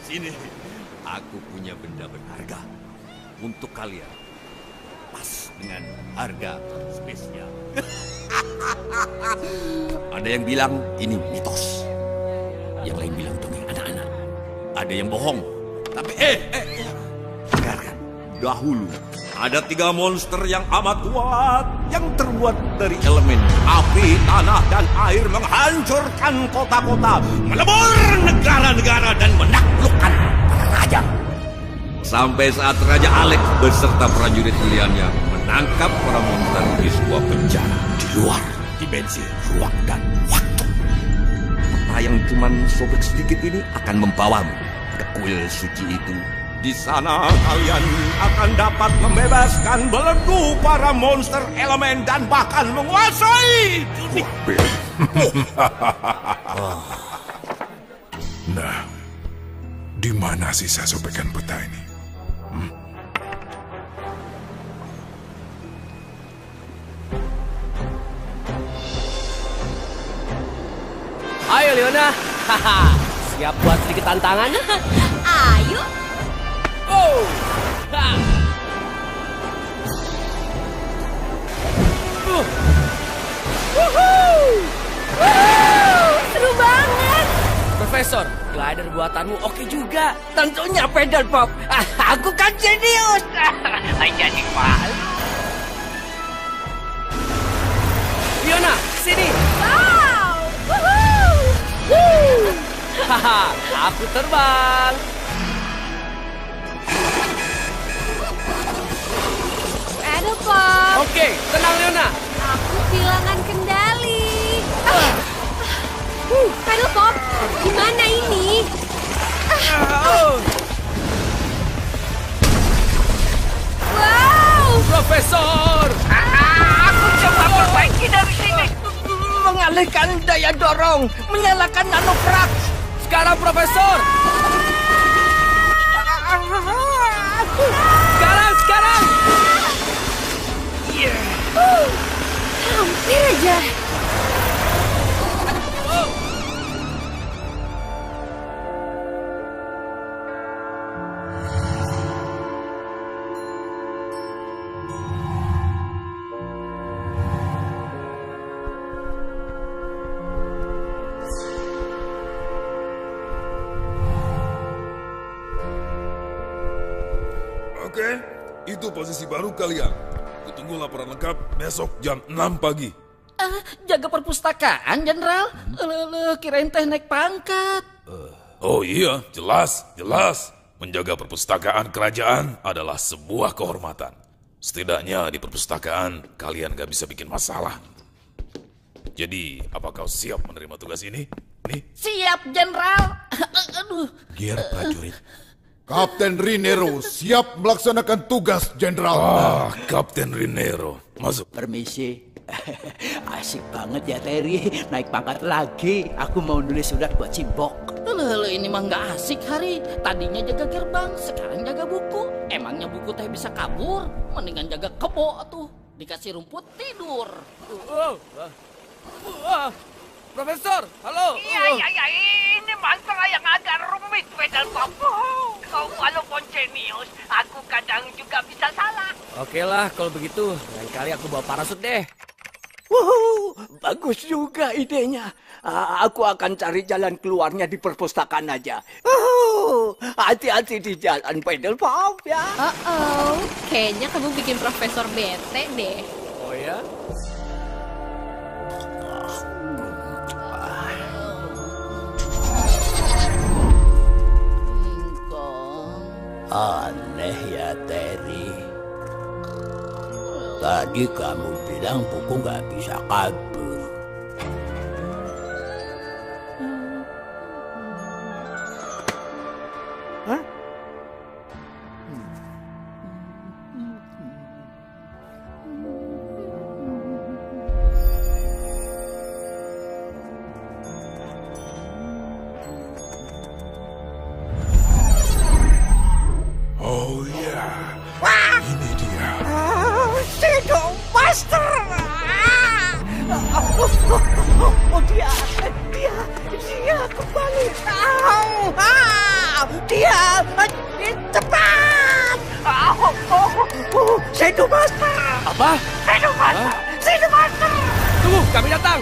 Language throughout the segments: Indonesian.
Sini. Aku punya benda berharga untuk kalian. Pas dengan harga spesial. Ada yang bilang ini mitos. Yang lain bilang dongeng anak-anak. Ada yang bohong. Tapi dengarkan. Dahulu ada 3 monster yang amat kuat yang terbuat dari elemen api, tanah, dan air menghancurkan kota-kota, melebur negara-negara dan menaklukkan para raja. Sampai saat Raja Alex beserta prajurit pilihannya menangkap para monster di sebuah penjara di luar dimensi ruang dan waktu. Peta yang cuma sobek sedikit ini akan membawamu ke kuil suci itu. Di sana kalian akan dapat membebaskan belenggu para monster elemen dan bahkan menguasai dunia. Nah, di mana sisa sobekan peta ini? Ayo Leona, siap buat sedikit tantangan? Ayo. Oh, ha. Seru banget. Profesor, glider buatanmu oke juga. Tentunya pedal pop. Aku kan jenius. Jadi malu. Leona, sini. Wow. Woohoo. Haha, aku terbang. Pedal pop. Oke, tenang Leona. Aku kehilangan kendali. Pedal pop, gimana ini? Wow. Profesor. Aku coba perbaiki dari sini. Mengalihkan daya dorong. Menyalakan nanoprak. Sekarang Profesor. Sekarang. Hampir aja. Oke, itu posisi baru kalian. Kutunggu laporan lengkap besok jam 6 pagi. Jaga perpustakaan, Jenderal. Kirain teh naik pangkat. Oh iya, jelas. Menjaga perpustakaan kerajaan adalah sebuah kehormatan. Setidaknya di perpustakaan kalian gak bisa bikin masalah. Jadi, apa kau siap menerima tugas ini? Nih. Siap, Jenderal. Aduh. Gear prajurit. Kapten Rinero siap melaksanakan tugas, Jenderal. Kapten Rinero. Masuk. Permisi. Asik banget ya Terry, naik pangkat lagi. Aku mau nulis surat buat Cimbok. Ini mah nggak asik Hari. Tadinya jaga gerbang, sekarang jaga buku. Emangnya buku teh bisa kabur? Mendingan jaga kebo tuh. Dikasih rumput tidur. Profesor, halo. Iya, ini masalah yang agak rumit, pedal pop. Kau walaupun jenius, aku kadang juga bisa salah. Oke lah, kalau begitu, lain kali aku bawa parasut deh. Bagus juga idenya. Aku akan cari jalan keluarnya di perpustakaan aja. Hati-hati di jalan, pedal pop ya. Kayaknya kamu bikin Profesor bete deh. Oh ya? Aneh ya Terry. Tadi kamu bilang buku nggak bisa kabur. Hah? Oh ya, ini dia. Shadow Master. Apa? Tunggu, kami datang.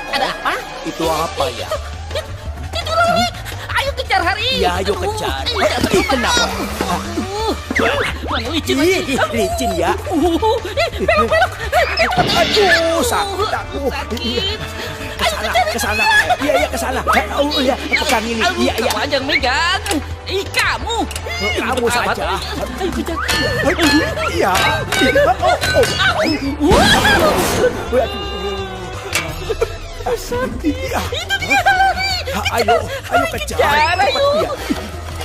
Ada apa? Itu apa ya? Itu lari. Ayo kejar Hari. Ya, ayo kejar. Kenapa? Mana licin Ih, lagi. licin ya. Belok. Aduh, sakit aku. Sakit. Ke sana. Iya, ke sana. Oh, iya, pegang ini. Iya. Kamu aja yang megang. Kamu. Kamu saja. Ayo kejar. Iya. Iya. Itu dia lari. Ayo kejar. Kejar, ayo.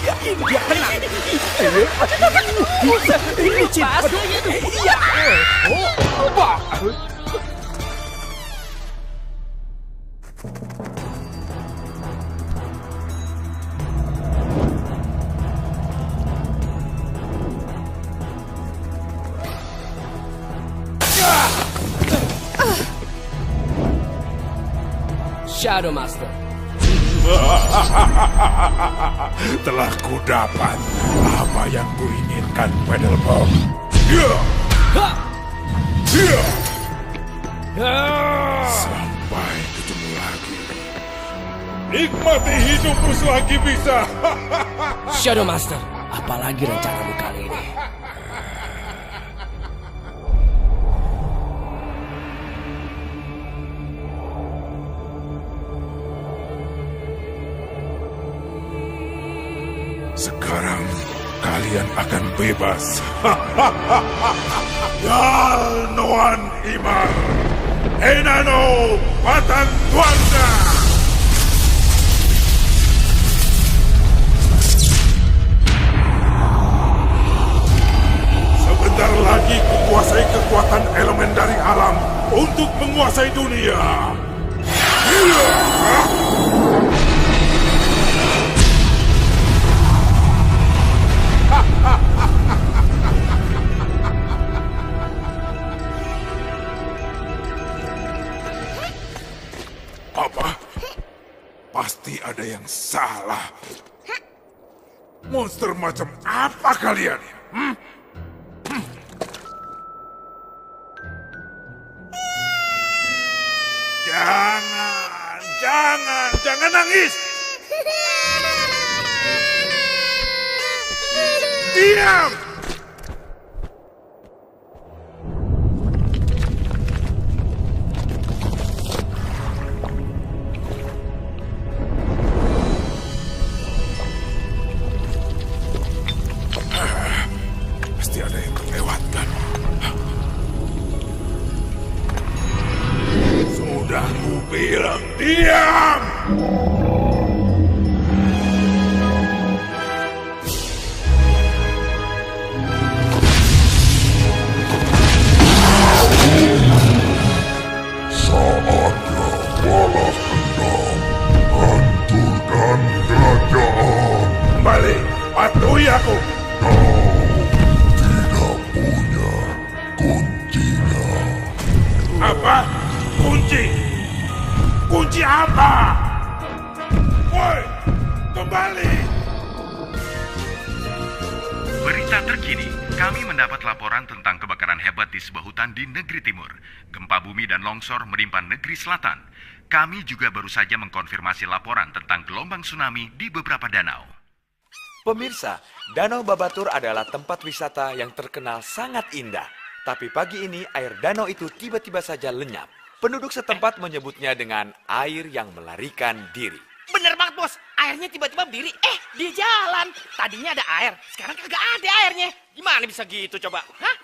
Iya, kena. Ini licin. Aduh, iya. Shadow Master. Telah kudapat apa yang kuinginkan, Pedelbom. Sampai ketemu lagi. Nikmati hidupku selagi bisa. Shadow Master, apalagi rencanamu kali ini? Sekarang kalian akan bebas. Yal Noan Imar, Enano Batang Tuanda. Sebentar lagi kukuasai kekuatan elemen dari alam untuk menguasai dunia. Apa? Pasti ada yang salah. Monster macam apa kalian? Jangan nangis. Diam. Pasti ada yang terlewatkan. Sudah kubilang diam! Saatnya balas dendam, hancurkan kerajaan. Kembali, patuhi aku. Apa? Kunci? Kunci apa? Woi, kembali! Berita terkini, kami mendapat laporan tentang kebakaran hebat di sebuah hutan di negeri timur. Gempa bumi dan longsor menimpa negeri selatan. Kami juga baru saja mengkonfirmasi laporan tentang gelombang tsunami di beberapa danau. Pemirsa, Danau Babatur adalah tempat wisata yang terkenal sangat indah. Tapi pagi ini air danau itu tiba-tiba saja lenyap. Penduduk setempat menyebutnya dengan air yang melarikan diri. Bener banget, Bos. Airnya tiba-tiba berdiri. Dia jalan. Tadinya ada air. Sekarang kagak ada airnya. Gimana bisa gitu coba? Hah?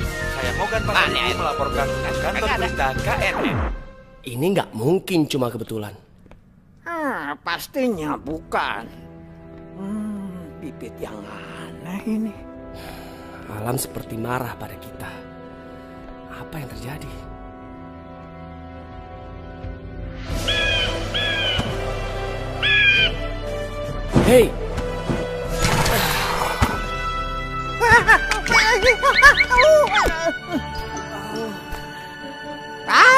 Saya Mogan Pasaribu melaporkan ke kantor berita KNN. Ini nggak mungkin cuma kebetulan. Pastinya bukan. Bibit yang aneh ini. Alam seperti marah pada kita. Apa yang terjadi? Hei!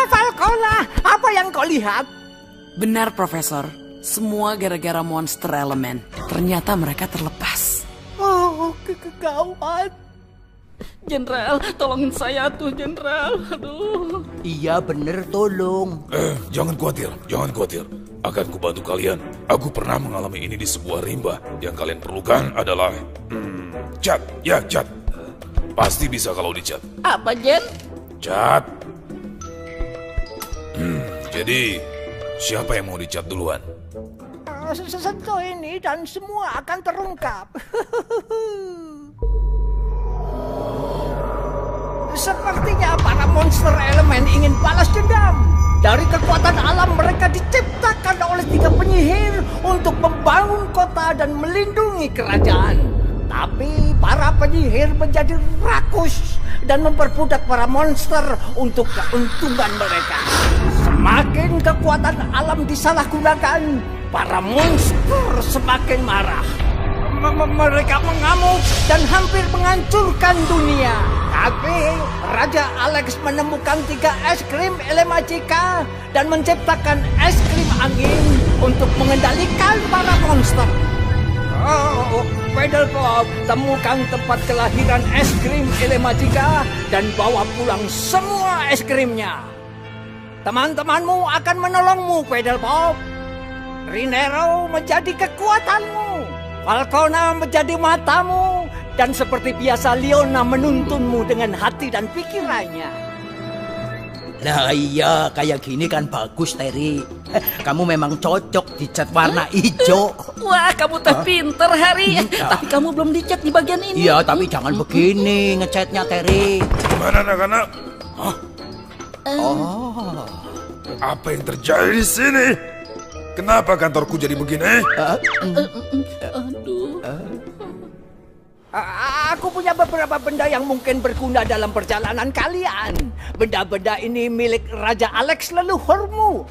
Falcona, apa yang kau lihat? Benar, Profesor. Semua gara-gara monster elemen. Ternyata mereka terlepas. Oh, kegawat. Jenderal, tolongin saya tuh, Jenderal. Aduh. Iya bener, tolong. Jangan khawatir, jangan khawatir. Akan kubantu kalian. Aku pernah mengalami ini di sebuah rimba. Yang kalian perlukan adalah cat. Ya, cat. Pasti bisa kalau dicat. Apa, Jen? Cat. Jadi, siapa yang mau dicat duluan? Sesentuh ini dan semua akan terungkap. Sepertinya para monster elemen ingin balas dendam. Dari kekuatan alam mereka diciptakan oleh 3 penyihir untuk membangun kota dan melindungi kerajaan. Tapi para penyihir menjadi rakus dan memperbudak para monster untuk keuntungan mereka. Semakin kekuatan alam disalahgunakan, para monster semakin marah. Mereka mengamuk dan hampir menghancurkan dunia. Tapi Raja Alex menemukan 3 es krim Elemagika dan menciptakan es krim angin untuk mengendalikan para monster. Oh, Pedalpop, temukan tempat kelahiran es krim Elemagika dan bawa pulang semua es krimnya. Teman-temanmu akan menolongmu, Pedalpop. Rinero menjadi kekuatanmu. Falcona menjadi matamu, dan seperti biasa Leona menuntunmu dengan hati dan pikirannya. Nah iya, kayak gini kan bagus, Terry. Kamu memang cocok dicat warna hijau. Wah, kamu teh pinter, Harry. Tapi kamu belum dicat di bagian ini. Iya, tapi jangan begini ngecatnya, Terry. Gimana anak-anak? Oh. Apa yang terjadi di sini? Kenapa kantorku jadi begini? Aduh. Aku punya beberapa benda yang mungkin berguna dalam perjalanan kalian. Benda-benda ini milik Raja Alex leluhurmu.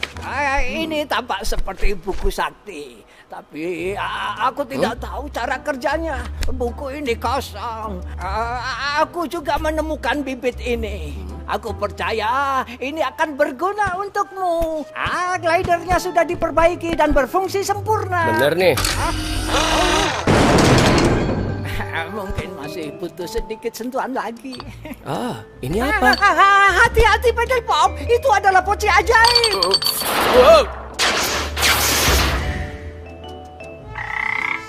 Ini tampak seperti buku sakti. Tapi aku tidak tahu cara kerjanya. Buku ini kosong. Aku juga menemukan bibit ini. Aku percaya ini akan berguna untukmu. Glidernya sudah diperbaiki dan berfungsi sempurna. Bener nih. Mungkin masih butuh sedikit sentuhan lagi. Ini apa? Hati-hati, Pedalpop. Itu adalah poci ajaib.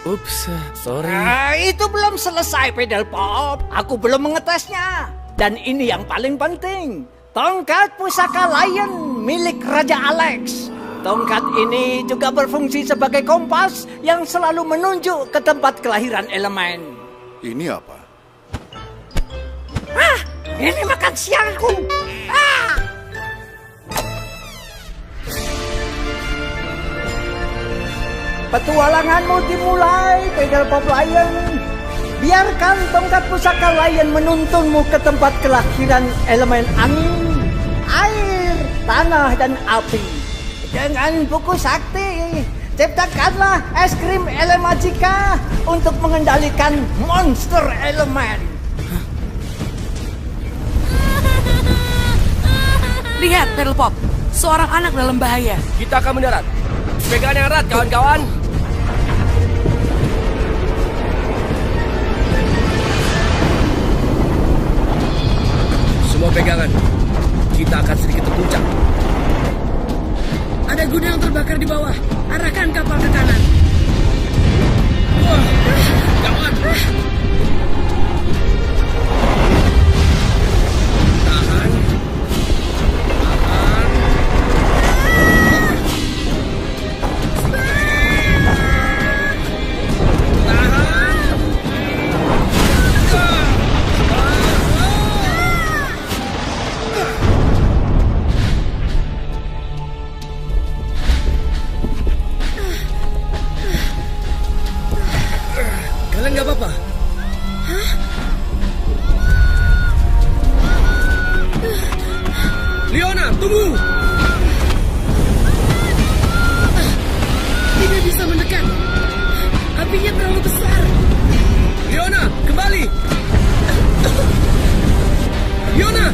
Ups, sorry. Itu belum selesai, Pedalpop. Aku belum mengetesnya. Dan ini yang paling penting. Tongkat pusaka Lion milik Raja Alex. Tongkat ini juga berfungsi sebagai kompas yang selalu menunjuk ke tempat kelahiran elemen. Ini apa? Ini makan siangku. Petualanganmu dimulai, Pedalpop Lion. Biarkan tongkat pusaka Lion menuntunmu ke tempat kelahiran elemen angin, air, tanah, dan api. Dengan buku sakti, ciptakanlah es krim Elemagika untuk mengendalikan monster elemen. Lihat, Pedalpop. Seorang anak dalam bahaya. Kita akan mendarat. Pegangan yang erat, kawan-kawan. Semua pegangan. Kita akan sedikit terguncang. Ada gudang terbakar di bawah. Arahkan kapal ke kanan. Wah, gawat. Tahan. Kalian gak apa-apa? Hah? Leona, tunggu! Tidak bisa mendekat. Apinya terlalu besar. Leona, kembali! Leona!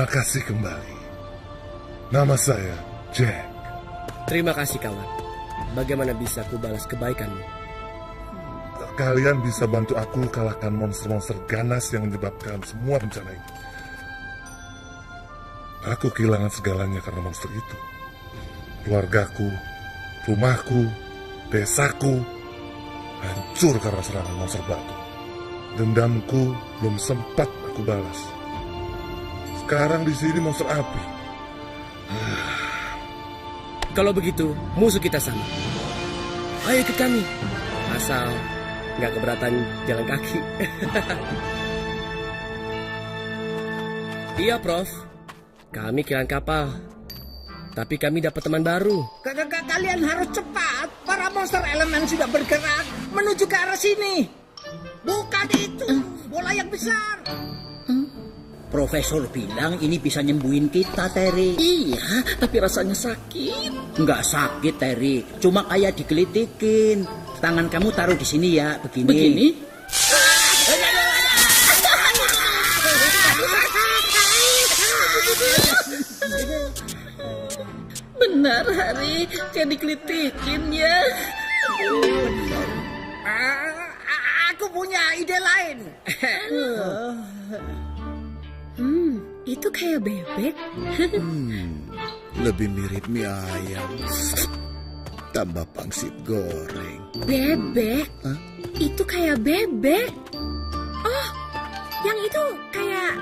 Terima kasih kembali. Nama saya Jack. Terima kasih kawan. Bagaimana bisa aku balas kebaikanmu? Kalian bisa bantu aku kalahkan monster-monster ganas yang menyebabkan semua bencana ini. Aku kehilangan segalanya karena monster itu. Keluargaku, rumahku, desaku hancur karena serangan monster batu. Dendamku belum sempat aku balas. Sekarang di sini monster api. Kalau begitu, musuh kita sama. Ayo ikut kami. Asal nggak keberatan jalan kaki. Iya, Prof. Kami kehilangan kapal. Tapi kami dapat teman baru. Kalian harus cepat. Para monster elemen sudah bergerak menuju ke arah sini. Bukan itu, bola yang besar. Profesor bilang ini bisa nyembuhin kita, Terry. Iya, tapi rasanya sakit. Nggak sakit, Terry. Cuma kayak digelitikin. Tangan kamu taruh di sini ya, begini. Begini? Benar, Hari. Kayak digelitikin ya. Aku punya ide lain. Itu kayak bebek. Lebih mirip mie ayam. Tambah pangsit goreng. Bebek? Hah? Itu kayak bebek. Oh, yang itu kayak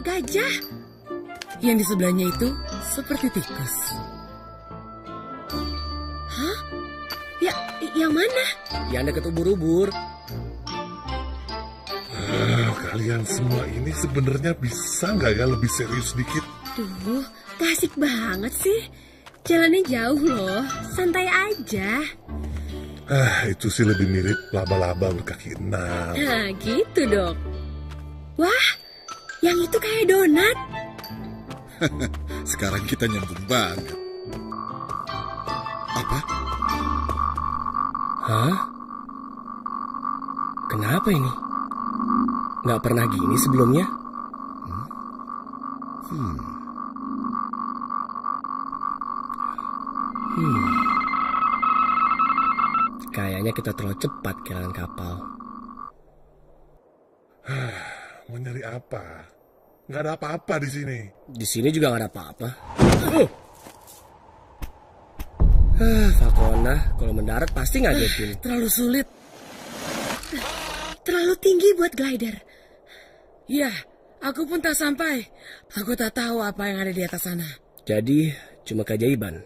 gajah. Yang di sebelahnya itu seperti tikus. Hah? Yang mana? Yang dekat ubur-ubur. Kalian semua ini sebenarnya bisa nggak ya lebih serius dikit? Duh, asik banget sih. Jalannya jauh loh, santai aja. Itu sih lebih mirip laba-laba berkaki 6. Nah, gitu dong. Wah, yang itu kayak donat. Sekarang kita nyambung banget. Apa? Hah? Kenapa ini? Nggak pernah gini sebelumnya. Kayaknya kita terlalu cepat kehilangan kapal. Mau nyari apa? Nggak ada apa-apa di sini. Di sini juga nggak ada apa-apa. Falcona, kalau mendarat pasti ngagetin. Terlalu sulit. Terlalu tinggi buat glider. Iya, aku pun tak sampai. Aku tak tahu apa yang ada di atas sana. Jadi, cuma keajaiban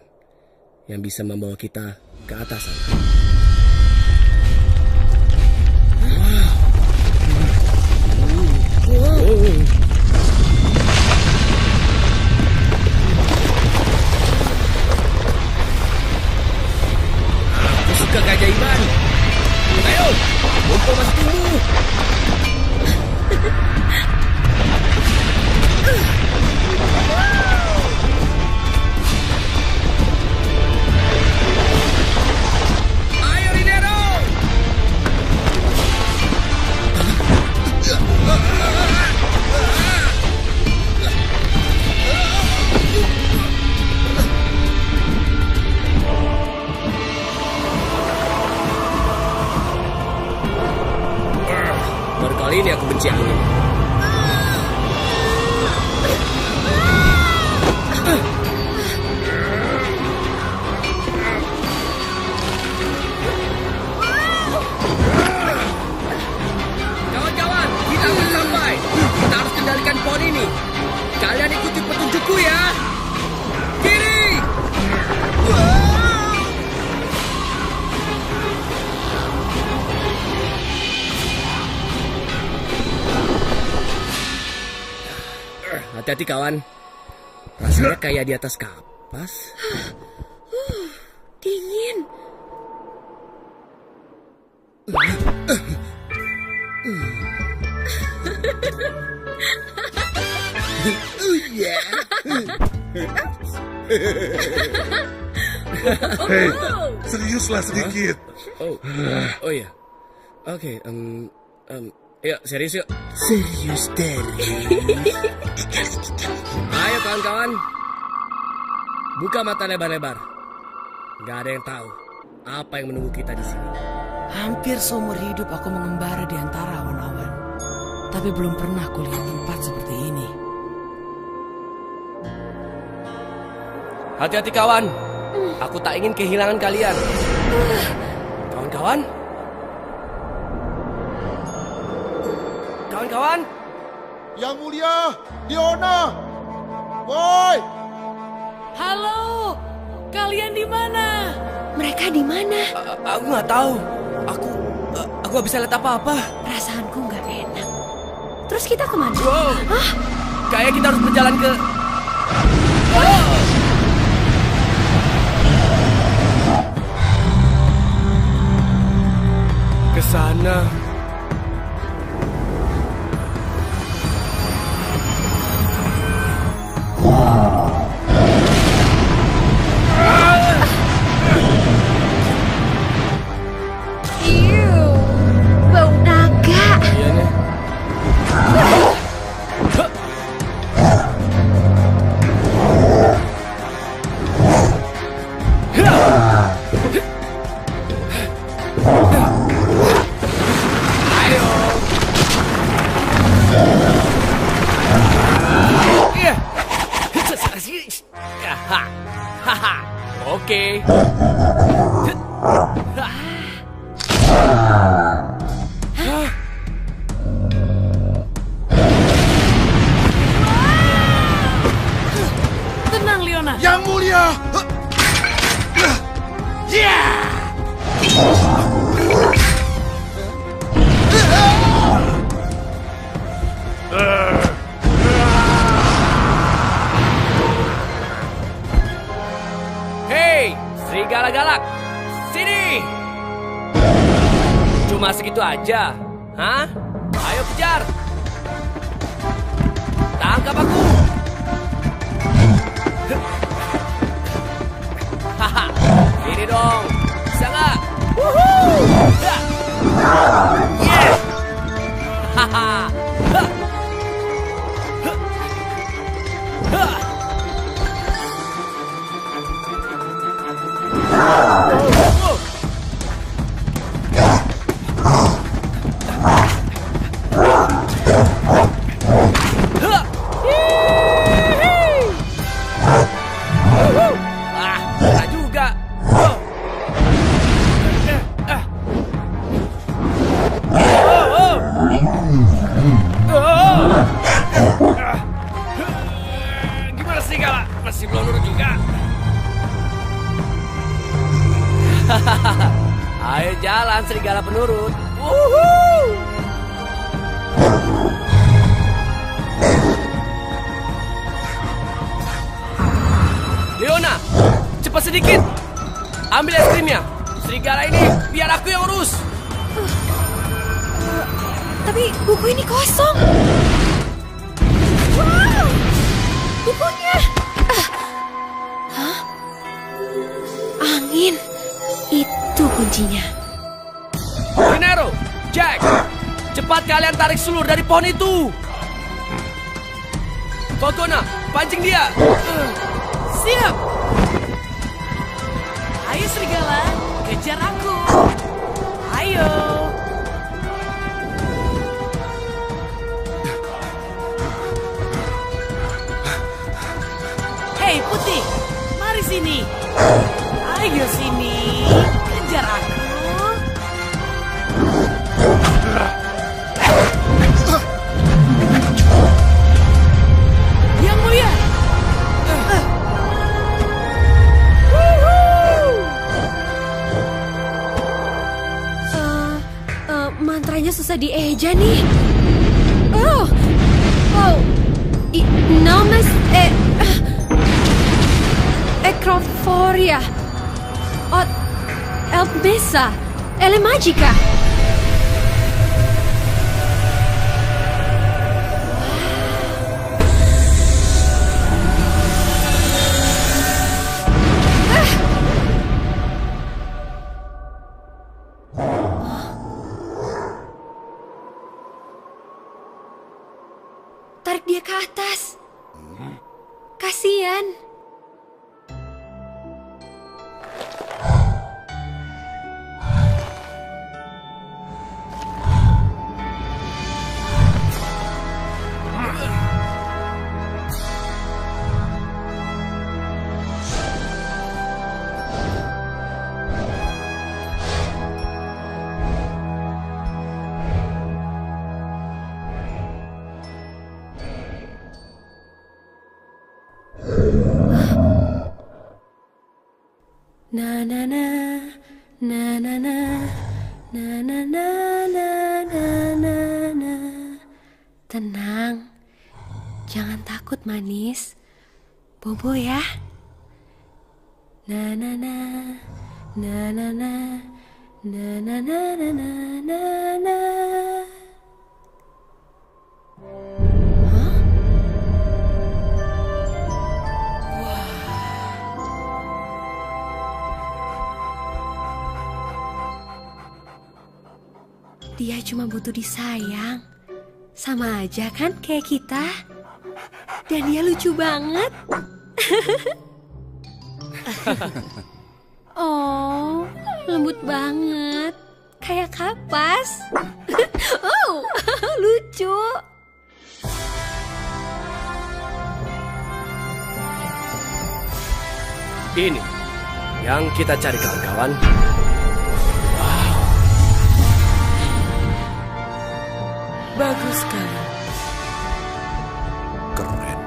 yang bisa membawa kita ke atas sana. Aku suka keajaiban. Ayo, mumpung masih tumbuh. Ayo Rinero. Baru kali ini aku benci angin. Kawan-kawan, kita akan sampai. Kita harus kendalikan pohon ini. Kalian ikuti petunjukku ya. Kiri. Hati-hati kawan. Rasanya kayak di atas kapas. Dingin. Hei, seriuslah sedikit. Oh ya. Oke, Yuk, serius yuk. Serius, Terry. Ayo kawan-kawan. Buka mata lebar-lebar. Gak ada yang tahu apa yang menunggu kita di sini. Hampir seumur hidup aku mengembara di antara awan-awan. Tapi belum pernah kulihat tempat seperti ini. Hati-hati kawan. Aku tak ingin kehilangan kalian. Kawan-kawan. Kawan-kawan. Yang mulia, Diona. Woi. Halo, kalian di mana? Mereka di mana? Aku nggak tahu. Aku nggak bisa lihat apa-apa. Perasaanku nggak enak. Terus kita kemana? Wow. Hah? Kayak kita harus berjalan ke... Ke sana. Bau naga. Iya nih. Oke. Tenang, Leona. Yang mulia. Hei, serigala galak, sini. Cuma segitu aja, hah? Ayo kejar. Tangkap aku. Haha, ini dong. Bisa nggak? Yeah. Haha. Bisa juga. Gimana serigala? Masih belum nurut juga. Ayo jalan serigala penurut. Leona, cepat sedikit. Ambil es krimnya. Serigala ini biar aku yang urus. Tapi buku ini kosong. Wow, bukunya. Hah? Angin. Itu kuncinya. Renero, Jack, cepat kalian tarik sulur dari pohon itu. Kokona, pancing dia. Siap. Ayo serigala, kejar aku. Ayo. Hei putih, mari sini. Ayo sini, kejar aku. Yang mulia. Mantranya susah dieja nih. Oh, Nomes Ecrophoria Ot Elpmesa Elemagica. kalian. Na na na na na na na na na na na na. Tenang, jangan takut manis, bobo ya. Na na na na na na na na na na na na. Dia cuma butuh disayang. Sama aja kan kayak kita. Dan dia lucu banget. Oh, lembut banget. Kayak kapas. Oh, lucu. Ini yang kita cari, kawan-kawan. Bagus sekali. Keren.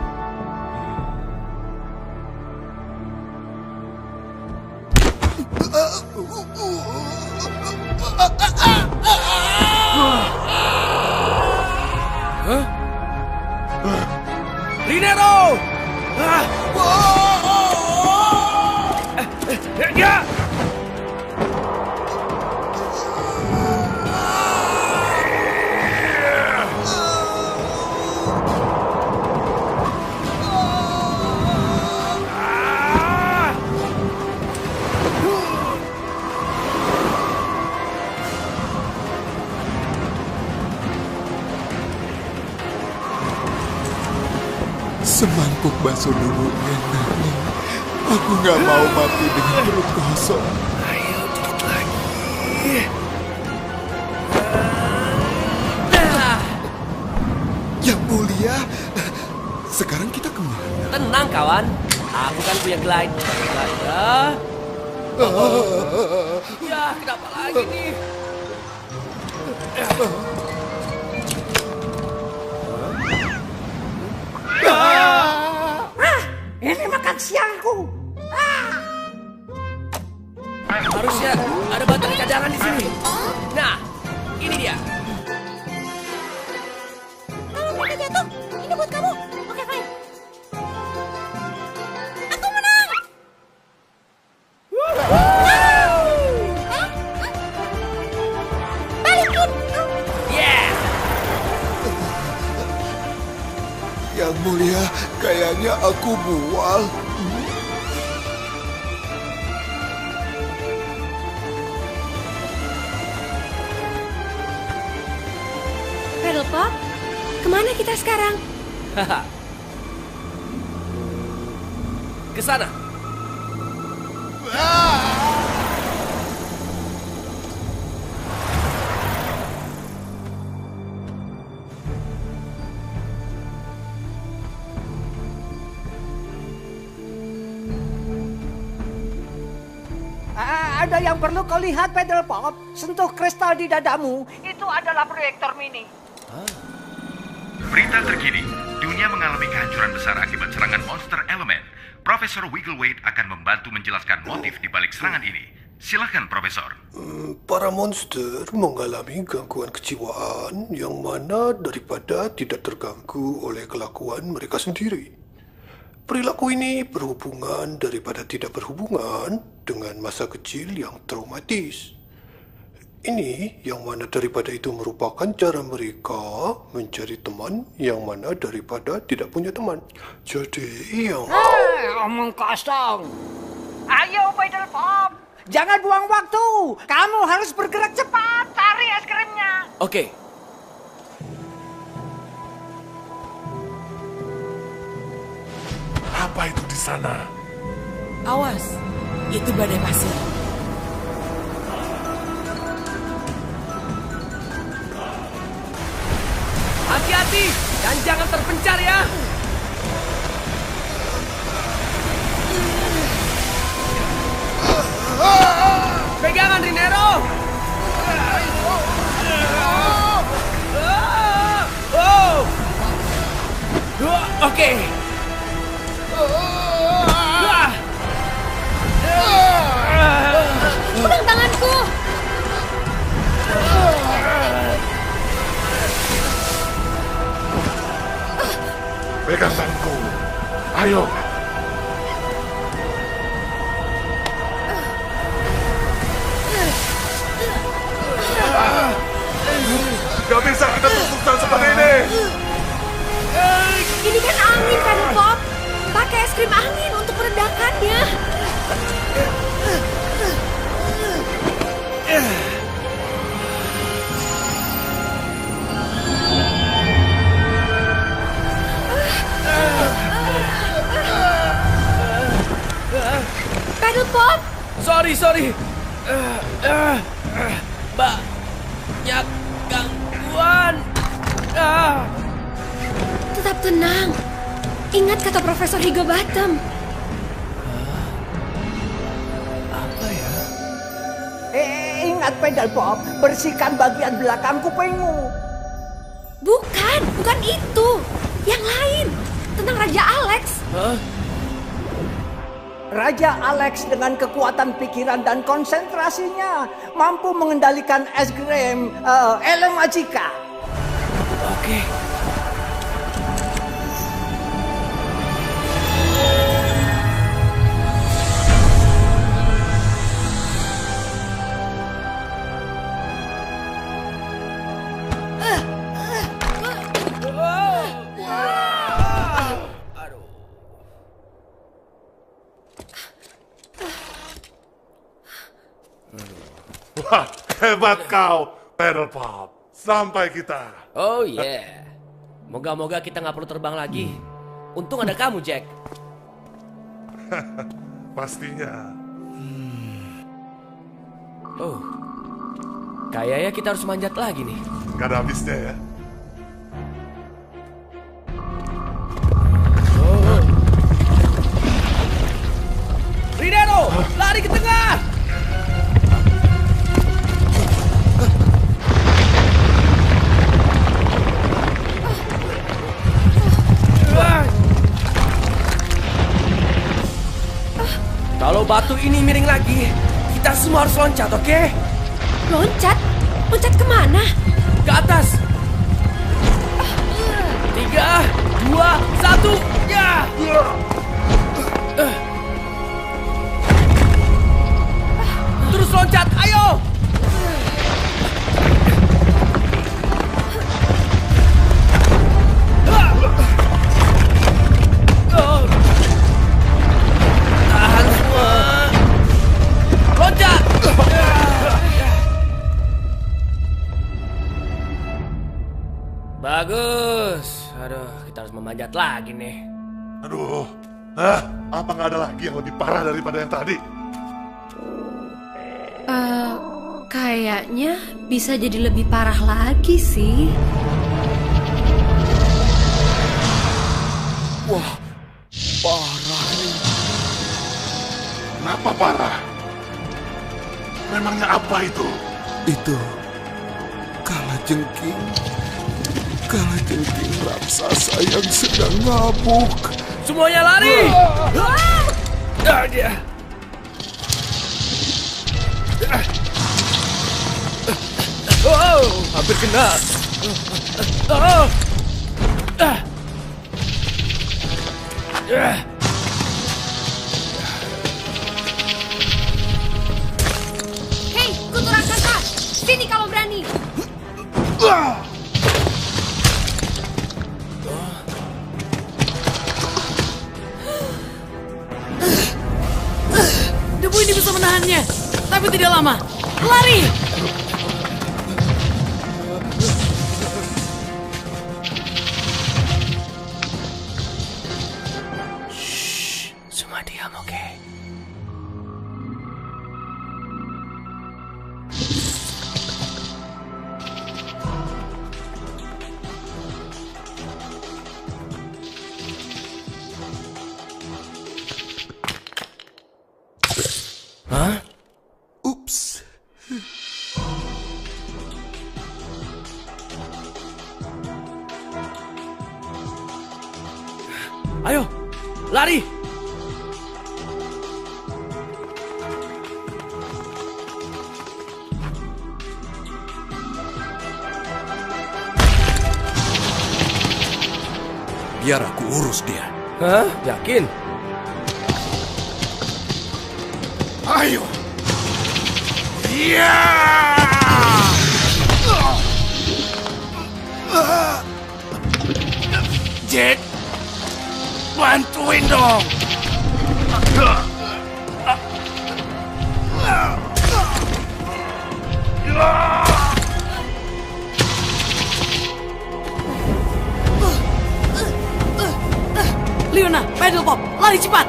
Hah? Rinero! Ya! Semangkuk bakso dulu enak nih. Aku nggak mau mati dengan perut kosong. Ayo dikit lagi. Yang mulia, sekarang kita kemana? Tenang kawan, aku kan punya glide. Ya, kenapa lagi nih? Ini makan siangku. Harusnya ada batang cadangan di sini. Nah, ini dia. Kalau mereka jatuh, ini buat kamu. Oke, fine. Aku menang. Balikin. Yeah. Yang mulia, kayaknya aku mual. Paddlepop, kemana kita sekarang? Ke sana. Ada yang perlu kau lihat, Paddlepop. Sentuh kristal di dadamu. Itu adalah proyektor mini. Berita terkini, dunia mengalami kehancuran besar akibat serangan monster elemen. Profesor Wiggleweight akan membantu menjelaskan motif di balik serangan ini. Silakan, Profesor. Para monster mengalami gangguan kejiwaan yang mana daripada tidak terganggu oleh kelakuan mereka sendiri. Perilaku ini berhubungan daripada tidak berhubungan dengan masa kecil yang traumatis. Ini yang mana daripada itu merupakan cara mereka mencari teman yang mana daripada tidak punya teman. Jadi yang... Omong kosong. Ayo, Paddlepop. Jangan buang waktu. Kamu harus bergerak cepat. Cari es krimnya. Oke. Apa itu di sana? Awas, itu badai pasir. Hati-hati dan jangan terpencar ya. Pegangan Rinero. Oke. Pegang tanganku. Pegang tanganku. Ayo. Gak bisa kita terus-terusan seperti ini. Ini kan angin kan, Pop. Pakai es krim angin untuk meredakannya. Paddle Pop. Sorry. Banyak gangguan. Tetap tenang. Ingat kata Profesor Higginbotham. Ingat pedal Bob, bersihkan bagian belakang kupingmu. Bukan itu. Yang lain. Tentang Raja Alex. Raja Alex dengan kekuatan pikiran dan konsentrasinya mampu mengendalikan es krim Ele Magica. Oke. Wah, hebat kau, Paddle Pop. Sampai kita. Oh yeah. Moga-moga kita nggak perlu terbang lagi. Untung ada kamu, Jack. Pastinya. Oh, kayaknya kita harus manjat lagi nih. Gak ada habisnya ya. Rinero, lari ke tengah. Kalau batu ini miring lagi, kita semua harus loncat, oke? Loncat? Loncat kemana? Ke atas. 3, 2, 1, ya! Terus loncat, ayo! Tahan semua. Loncat! Bagus. Aduh, kita harus memanjat lagi nih. Aduh, apa nggak ada lagi yang lebih parah daripada yang tadi? Kayaknya bisa jadi lebih parah lagi sih. Wah, parah nih. Kenapa parah? Memangnya apa itu? Itu kalajengking raksasa yang sedang ngamuk. Semuanya lari! Dia. Oh, hampir kena. Hei, kutu raksasa, sini kalau berani. Debu ini bisa menahannya, tapi tidak lama. Lari! Hah? Ups. Ayo, lari! Biar aku urus dia. Hah? Yakin? Ayo! Iya! Jack, bantuin dong! Leona, pedal pop, lari cepat!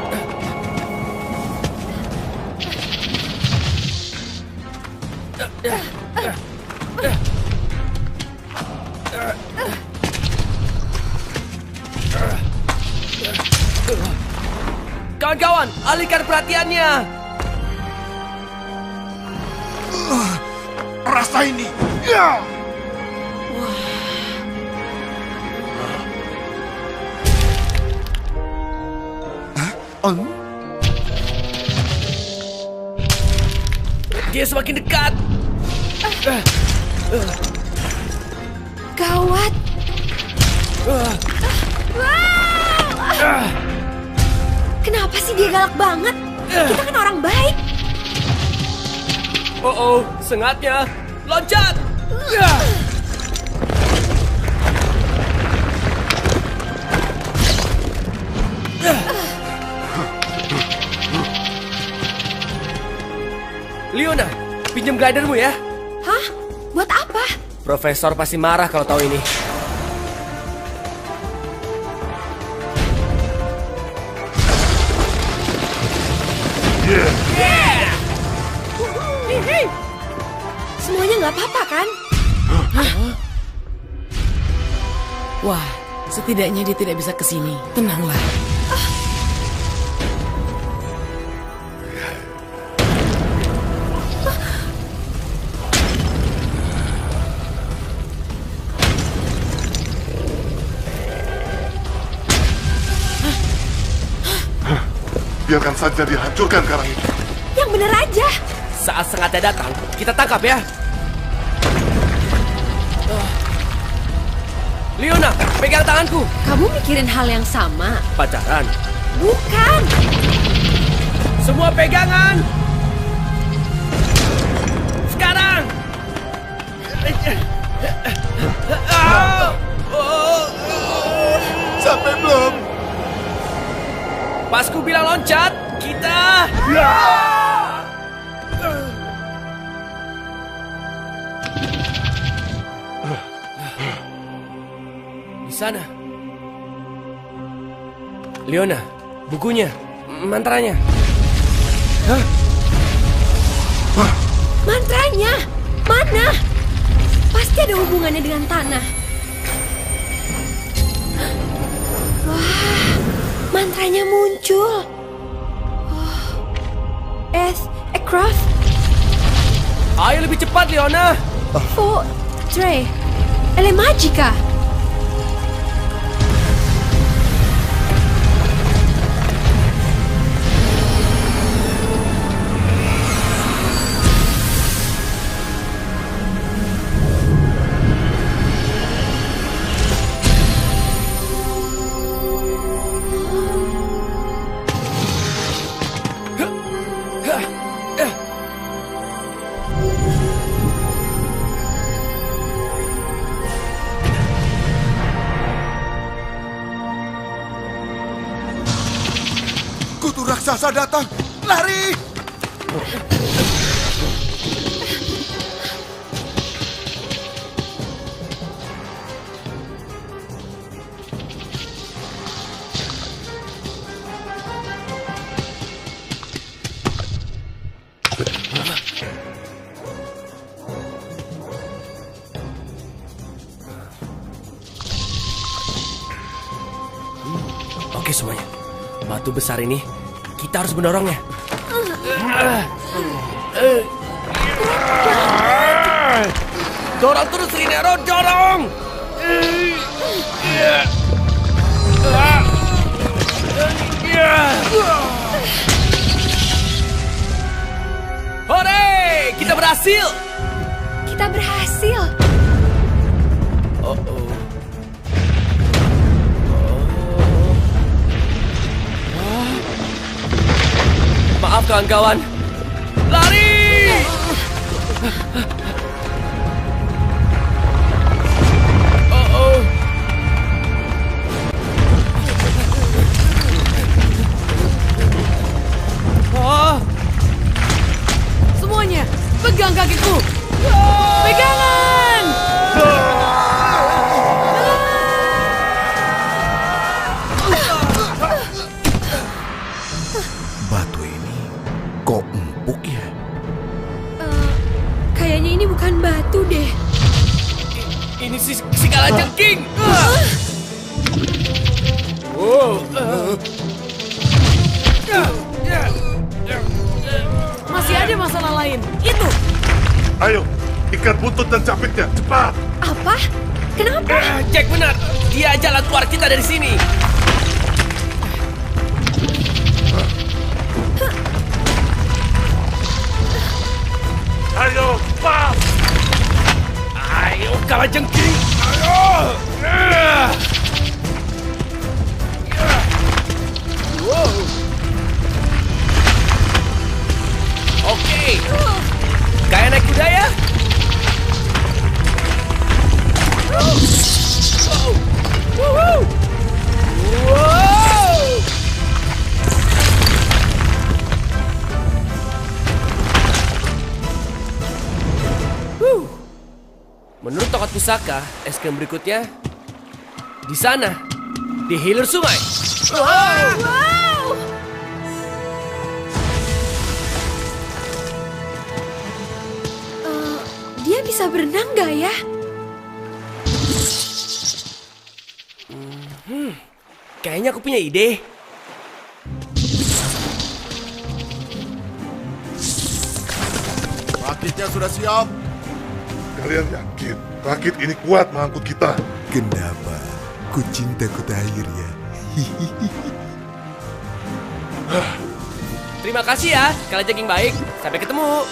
Kawan-kawan, alihkan perhatiannya! Rasa ini! Dia semakin dekat! Gawat! Kenapa sih dia galak banget? Kita kan orang baik. Oh, sengatnya! Loncat! Leona, pinjam glidermu ya. Hah? Buat apa? Profesor pasti marah kalau tahu ini. Semuanya nggak apa-apa kan? Wah, setidaknya dia tidak bisa ke sini. Tenanglah. Biarkan saja dihancurkan karang itu. Yang bener aja. Saat sengaja datang, kita tangkap ya. Leona, pegang tanganku. Kamu mikirin hal yang sama? Pacaran? Bukan. Semua pegangan. Sekarang. Sampai belum? Pas ku bilang loncat, kita... Di sana. Leona, bukunya, mantranya. Hah? Mantranya? Mana? Pasti ada hubungannya dengan tanah. Wah, mantranya muncul. Aircraft. Ayo lebih cepat, Leona. Tre, ele magica. Kutu raksasa datang. Lari! Oke semuanya. Batu besar ini, kita harus mendorongnya. Dorong terus Rinero, dorong! Hore! Kita berhasil! Kita berhasil! Maaf kawan-kawan. Lari! Semuanya, pegang kakiku. Pegangan! Batu ini kok empuk ya? Kayaknya ini bukan batu deh. Ini si kalajengking. Masih ada masalah lain. Itu. Ayo, ikat buntut dan capitnya, cepat! Apa? Kenapa? Jack benar. Dia jalan keluar kita dari sini. Ayo, cepat! Ayo, kalajengking. Ayo! Oke. Kayak naik kuda ya? Menurut tokat pusaka, es krim berikutnya di sana, di hilir sungai. Wow! Dia bisa berenang gak ya? Kayaknya aku punya ide. Rakitnya sudah siap. Kalian yakin rakit ini kuat mengangkut kita? Kenapa? Ku cinta kota air ya. Terima kasih ya, kalajengking baik. Sampai ketemu.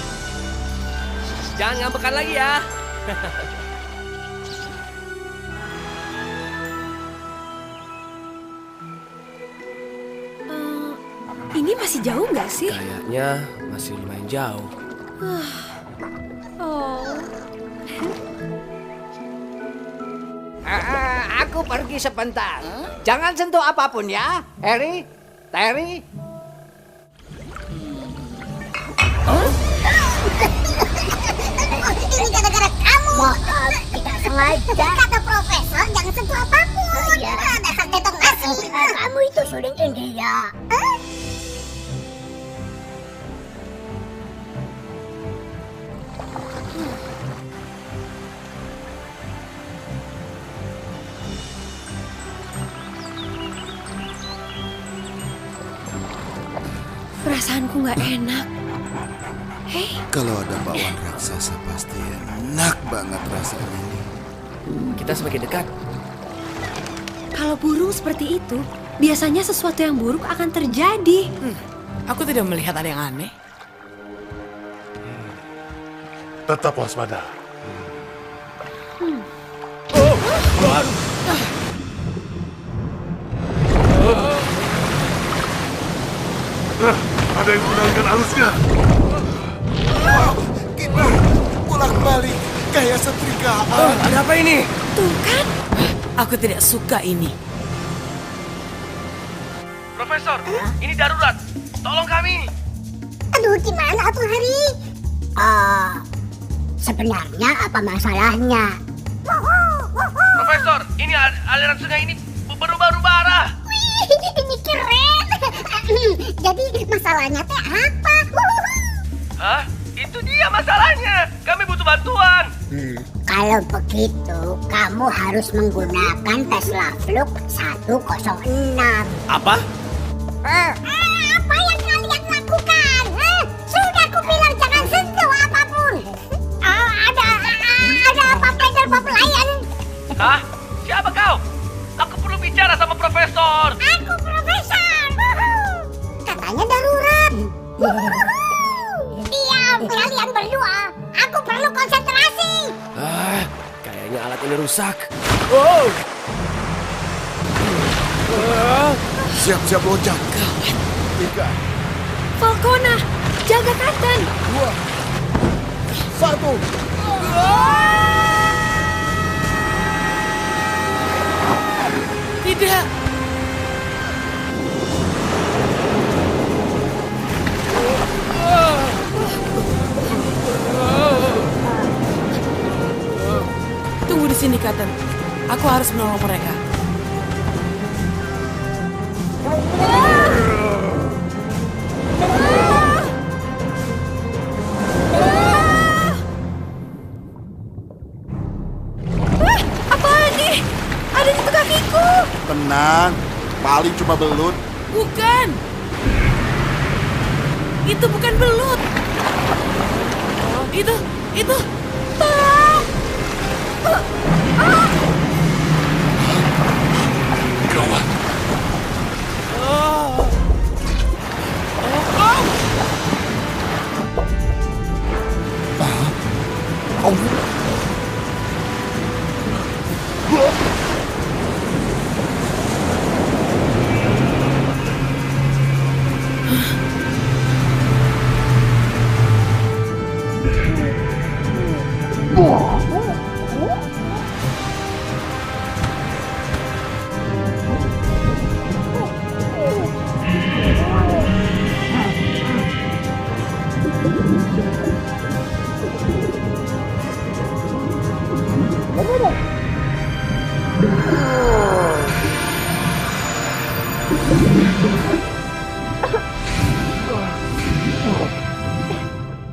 Jangan ngambekan lagi ya. Ini masih jauh nggak sih? Kayaknya masih lumayan jauh. Aku pergi sebentar. Jangan sentuh apapun ya, Harry, Terry. Ini gara-gara kamu. Maaf, tidak sengaja. Kata profesor jangan sentuh apapun. Iya. Dasar tetok nasi. Kamu itu suling India. Perasaanku nggak enak. Hei, Kalau ada bakwan raksasa pasti enak banget rasanya. Kita semakin dekat. kalau burung seperti itu, biasanya sesuatu yang buruk akan terjadi. Aku tidak melihat ada yang aneh. Tetap waspada. Ada yang menangkan arusnya. Kita bolak-balik kayak setrikaan. Ada apa ini? Tuh kan? Aku tidak suka ini. Profesor, ini darurat. Tolong kami. Aduh, gimana tuh Hari? Sebenarnya apa masalahnya? Profesor, ini aliran sungai ini berubah-ubah arah. Wih, ini keren. Jadi masalahnya teh apa? Hah? Itu dia masalahnya. Kami butuh bantuan. Kalau begitu, kamu harus menggunakan Tesla Fluk 106. Apa? Apa yang kalian lakukan? Sudah kubilang Sepertinya alat ini rusak. Oh! Siap-siap loncat. 3, Falcona, jaga Katen. 2, 1. Tidak. Tunggu di sini, Katen. Aku harus menolong mereka. Apalagi? Ada di kakiku. Tenang, paling cuma belut. Bukan. Itu bukan belut. Itu. Tolong. Gawat.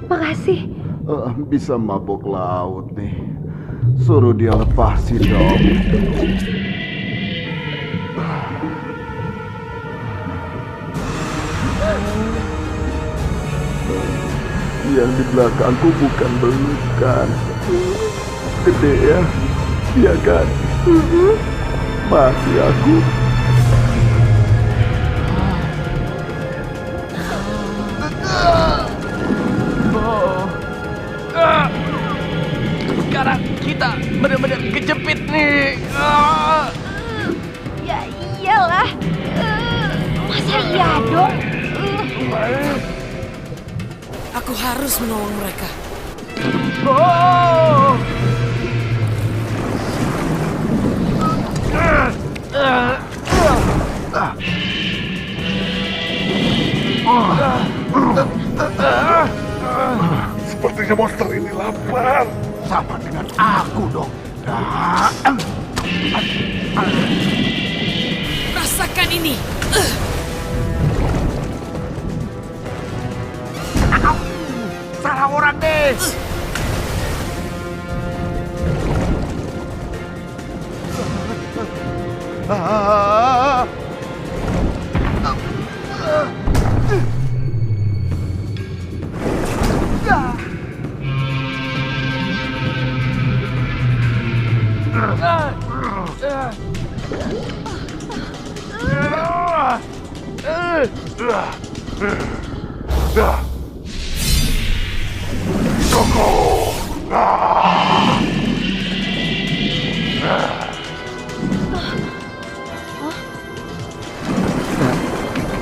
Makasih. Bisa mabok laut nih. Suruh dia lepasin dong. Yang di belakangku bukan belut kan? Gede ya? Iya kan? Mati aku. Sekarang kita benar-benar kejepit nih. Ya iyalah. Masa iya dong? Aku harus menolong mereka. Sepertinya monster ini lapar. Sama dengan aku dong. Rasakan ini. Salah orang deh.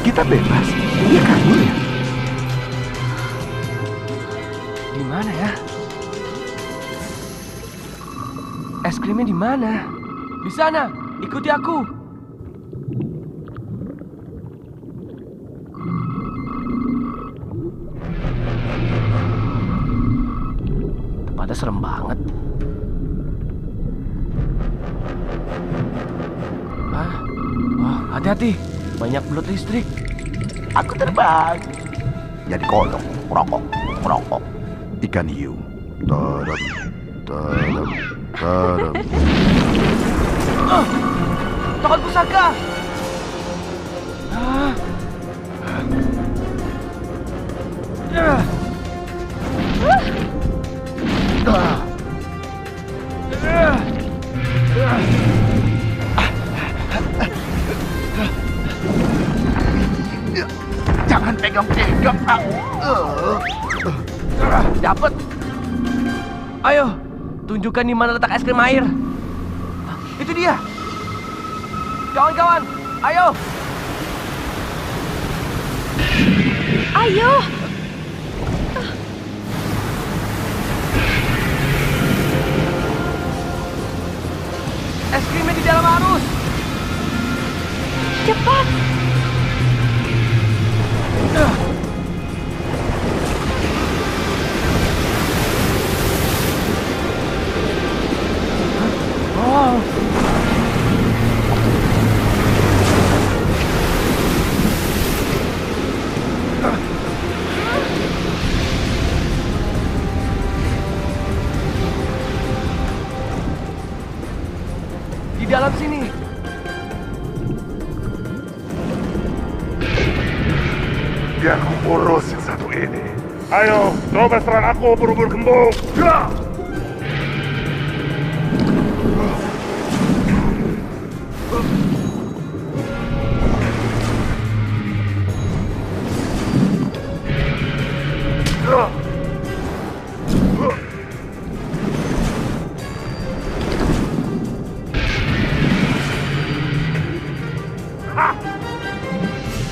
Kita bebas. Dia kabur ya? Di mana ya? Es krimnya di mana? Di sana. Ikuti aku. Tempatnya serem banget. Hati-hati. Banyak belut listrik. Aku terbang. Jadi kodok, merokok. Ikan hiu. Tadam. Tongkat pusaka. Jangan pegang. Dapat. Ayo, tunjukkan di mana letak es krim air. Itu dia. Kawan-kawan, ayo. Ayo. Es krimnya di dalam arus. Cepat. Oh. Di dalam sini. Biar aku urus yang satu ini. Ayo, coba serang aku, berubur kembung. Gerak!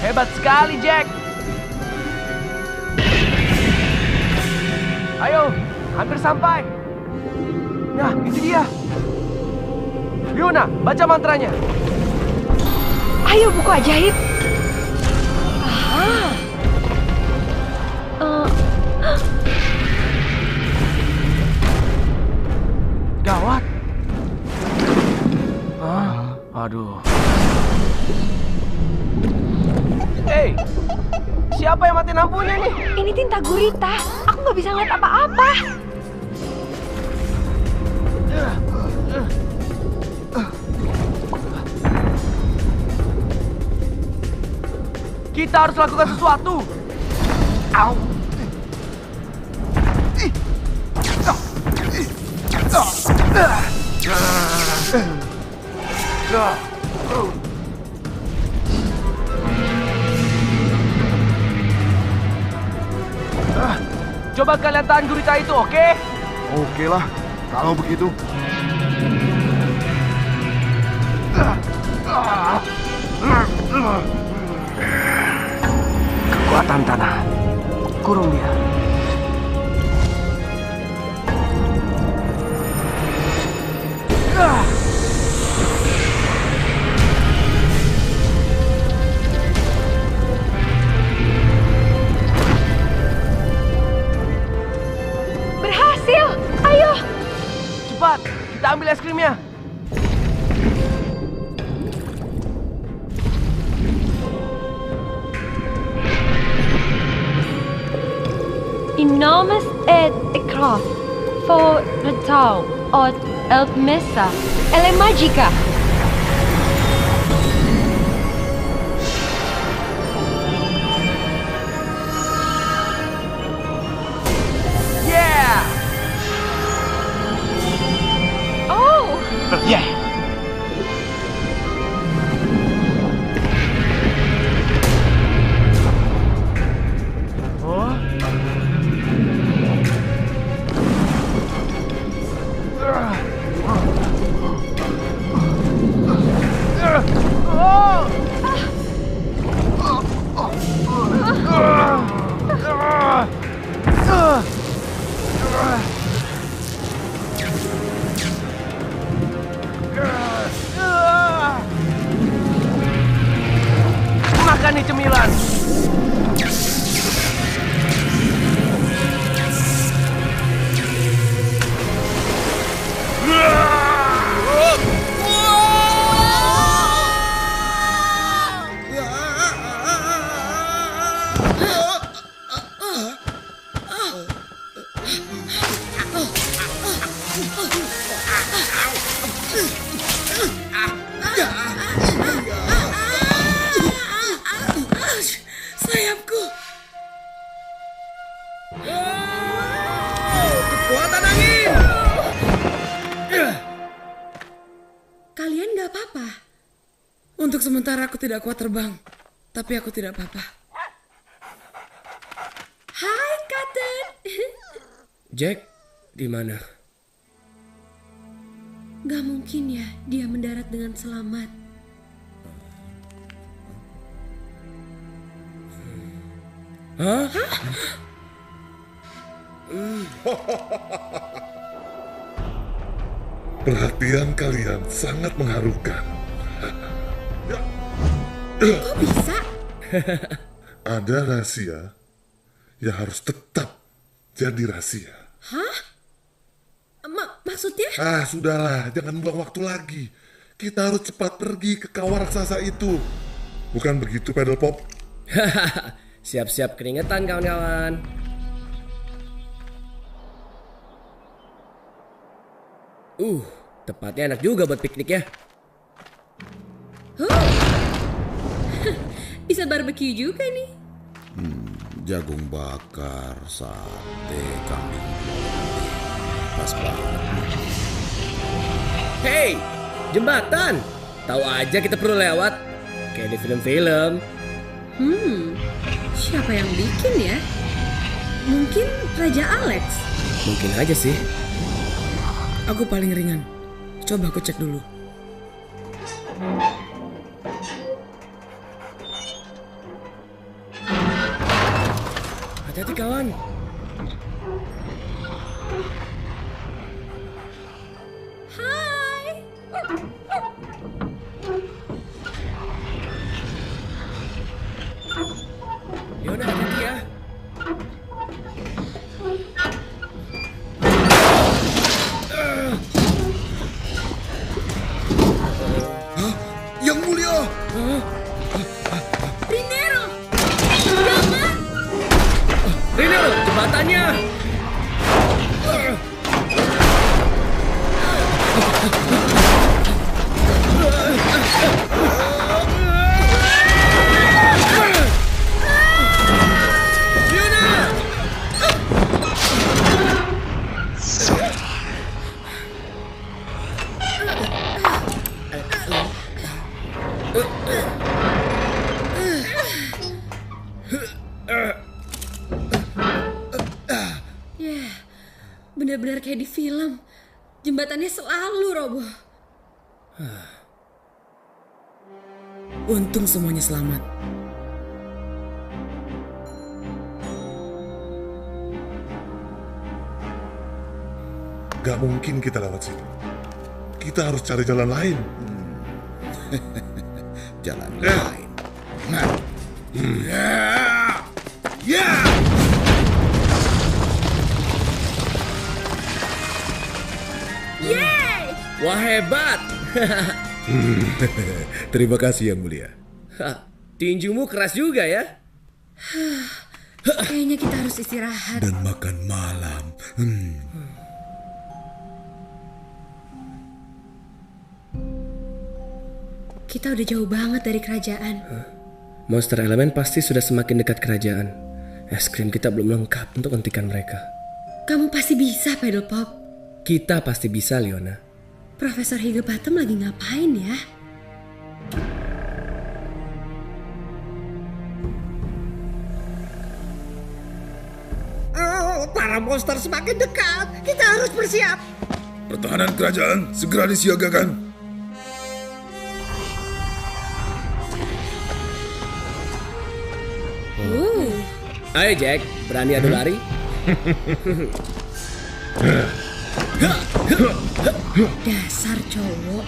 Hebat sekali, Jack. Ayo, hampir sampai. Nah, itu dia. Yuna, baca mantranya. Ayo, buku ajaib. Aha. Gawat. Aduh. Hey, siapa yang mati lampunya nih? Ini tinta gurita. Aku nggak bisa ngeliat apa-apa. Kita harus lakukan sesuatu. Au. Coba kalian tahan gurita itu, oke? Oke lah, kalau begitu. Kekuatan tanah. Kurung dia. Berhasil. Ayo. Cepat, kita ambil es krimnya. Enormous et écras for the town of Elmesa, Elle Magica. Yeah! Oh! Yeah! Oh? Makan nih cemilan. Sayapku. Kekuatan angin. Kalian nggak apa-apa? Untuk sementara aku tidak kuat terbang, tapi aku tidak apa-apa. Hai, Cotton. Jack, di mana? Gak mungkin ya dia mendarat dengan selamat. Hah? Perhatian kalian sangat mengharukan. Kok bisa? Ada rahasia yang harus tetap jadi rahasia. Hah? Maksudnya? Sudahlah, jangan buang waktu lagi. Kita harus cepat pergi ke kawah raksasa itu. Bukan begitu, Pedal Pop? Siap-siap keringetan, kawan-kawan. Tempatnya enak juga buat piknik ya. Bisa barbecue juga nih. Jagung bakar, sate, kambing goreng. Pas banget. Hey, jembatan. Tahu aja kita perlu lewat. Kayak di film-film. Siapa yang bikin ya? Mungkin Raja Alex. Mungkin aja sih. Aku paling ringan. Coba aku cek dulu. Hati-hati kawan. Hai. Leona, hati-hati ya. Yang mulia! Rinero! Jangan! Rinero, jembatannya! Benar-benar kayak di film. Jembatannya selalu roboh. Untung semuanya selamat. Gak mungkin kita lewat situ. Kita harus cari jalan lain. Jalan lain. Yeay! Wah, hebat. Terima kasih Yang Mulia. Tinjumu keras juga ya. Kayaknya kita harus istirahat. Dan makan malam. Kita udah jauh banget dari kerajaan. Monster elemen pasti sudah semakin dekat kerajaan. Es krim kita belum lengkap untuk hentikan mereka. Kamu pasti bisa, Pedal Pop. Kita pasti bisa, Leona. Profesor Higginbottom lagi ngapain ya? Para monster semakin dekat. Kita harus bersiap. Pertahanan kerajaan segera disiagakan. Ayo Jack, berani adu lari? Dasar cowok.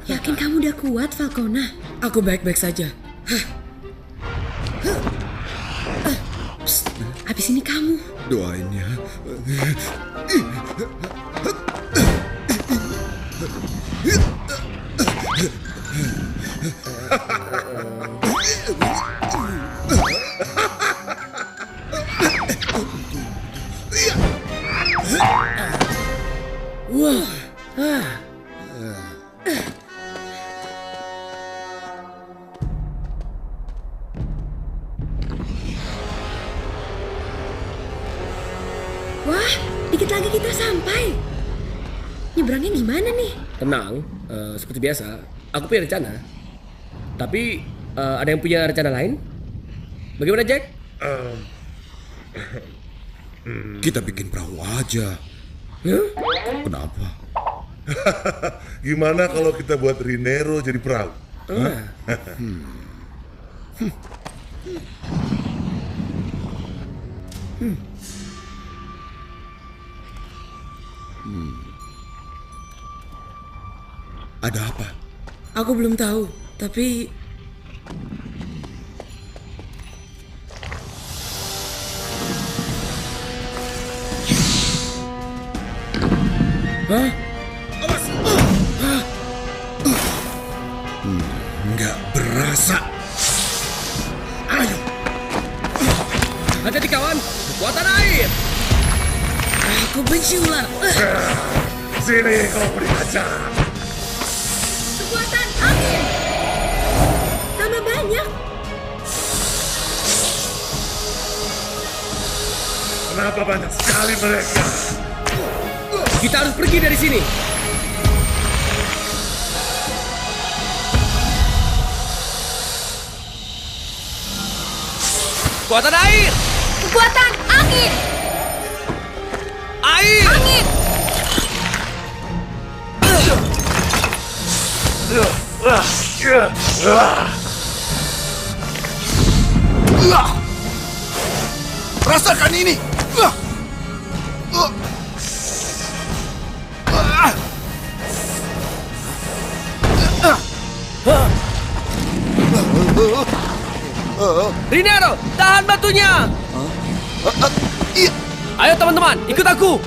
Yakin kamu udah kuat, Falcona? Aku baik-baik saja. Habis ini kamu. Doain ya. Wah, dikit lagi kita sampai. Nyebrangnya gimana nih? Tenang, seperti biasa. Aku punya rencana. Tapi ada yang punya rencana lain? Bagaimana, Jack? Kita bikin perahu aja. Kenapa? Gimana kalau kita buat Rinero jadi perahu? Ada apa? Aku belum tahu, tapi... Hah? Nggak berasa. Ayo. Hati-hati kawan, kekuatan air. Aku benci ular. Sini kau beri aja. Kekuatan angin. Tambah banyak. Kenapa banyak sekali mereka? Kita harus pergi dari sini. Kekuatan air. Kekuatan angin. Air. Angin. Rasakan ini. Rinero, tahan batunya. Ayo teman-teman, ikut aku.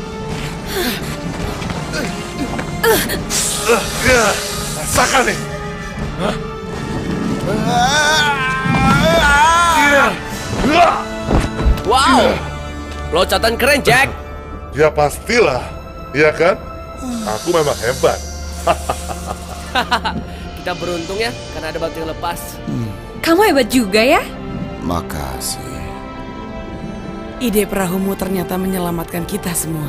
Rasakan nih. Wow, loncatan keren, Jack. Ya pastilah, iya kan? Aku memang hebat. Kita beruntung ya, karena ada batu yang lepas. Kamu hebat juga ya? Makasih. Ide perahumu ternyata menyelamatkan kita semua.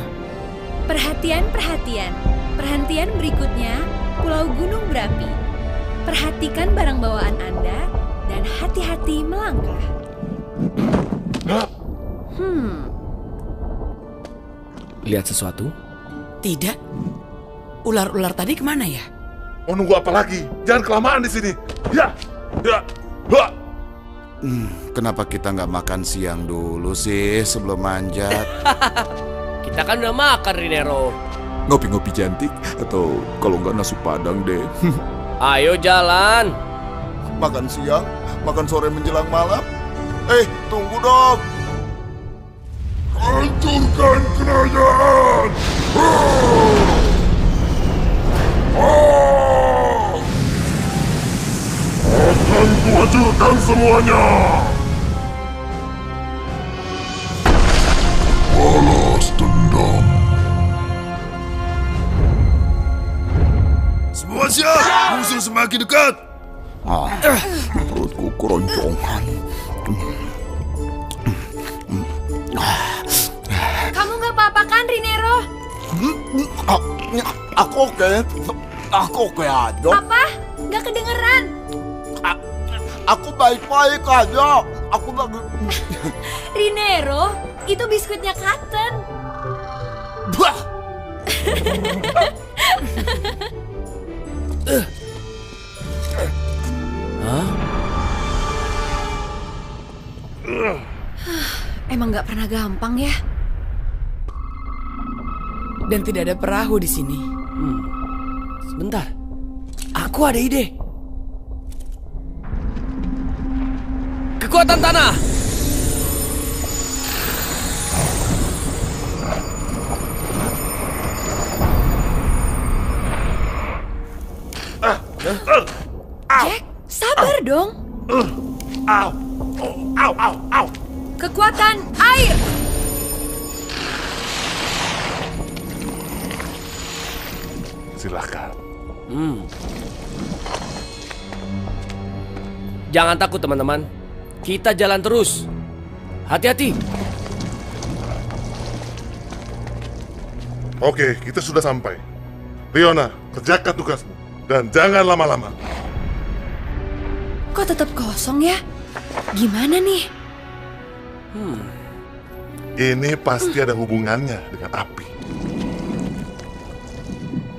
Perhatian, perhatian. Perhentian berikutnya, Pulau Gunung Berapi. Perhatikan barang bawaan Anda dan hati-hati melangkah. Lihat sesuatu? Tidak. Ular-ular tadi kemana ya? Mau nunggu apa lagi? Jangan kelamaan di sini. Ya. Kenapa kita nggak makan siang dulu sih sebelum manjat? Kita kan udah makan, Rinero. Ngopi-ngopi cantik atau kalau nggak nasi padang deh. Ayo jalan. Makan siang, makan sore menjelang malam. Tunggu dong. Hancurkan kerajaan! Akan kuhancurkan semuanya! Balas dendam. Semua siap, musuh semakin dekat. Perutku keroncongan. Kamu nggak apa-apa kan, Rinero? Aku oke. Aku oke aja. Apa? Nggak kedengeran? Aku baik-baik aja. Aku Rinero, itu biskuitnya Cotton. Emang nggak pernah gampang ya? Dan tidak ada perahu di sini. Sebentar, aku ada ide. Kekuatan tanah. Jack, sabar dong. Kekuatan air. Silakan. Jangan takut teman-teman. Kita jalan terus. Hati-hati. Oke, kita sudah sampai. Riona, kerjakan tugasmu. Dan jangan lama-lama. Kok tetap kosong ya? Gimana nih? Ini pasti ada hubungannya dengan api.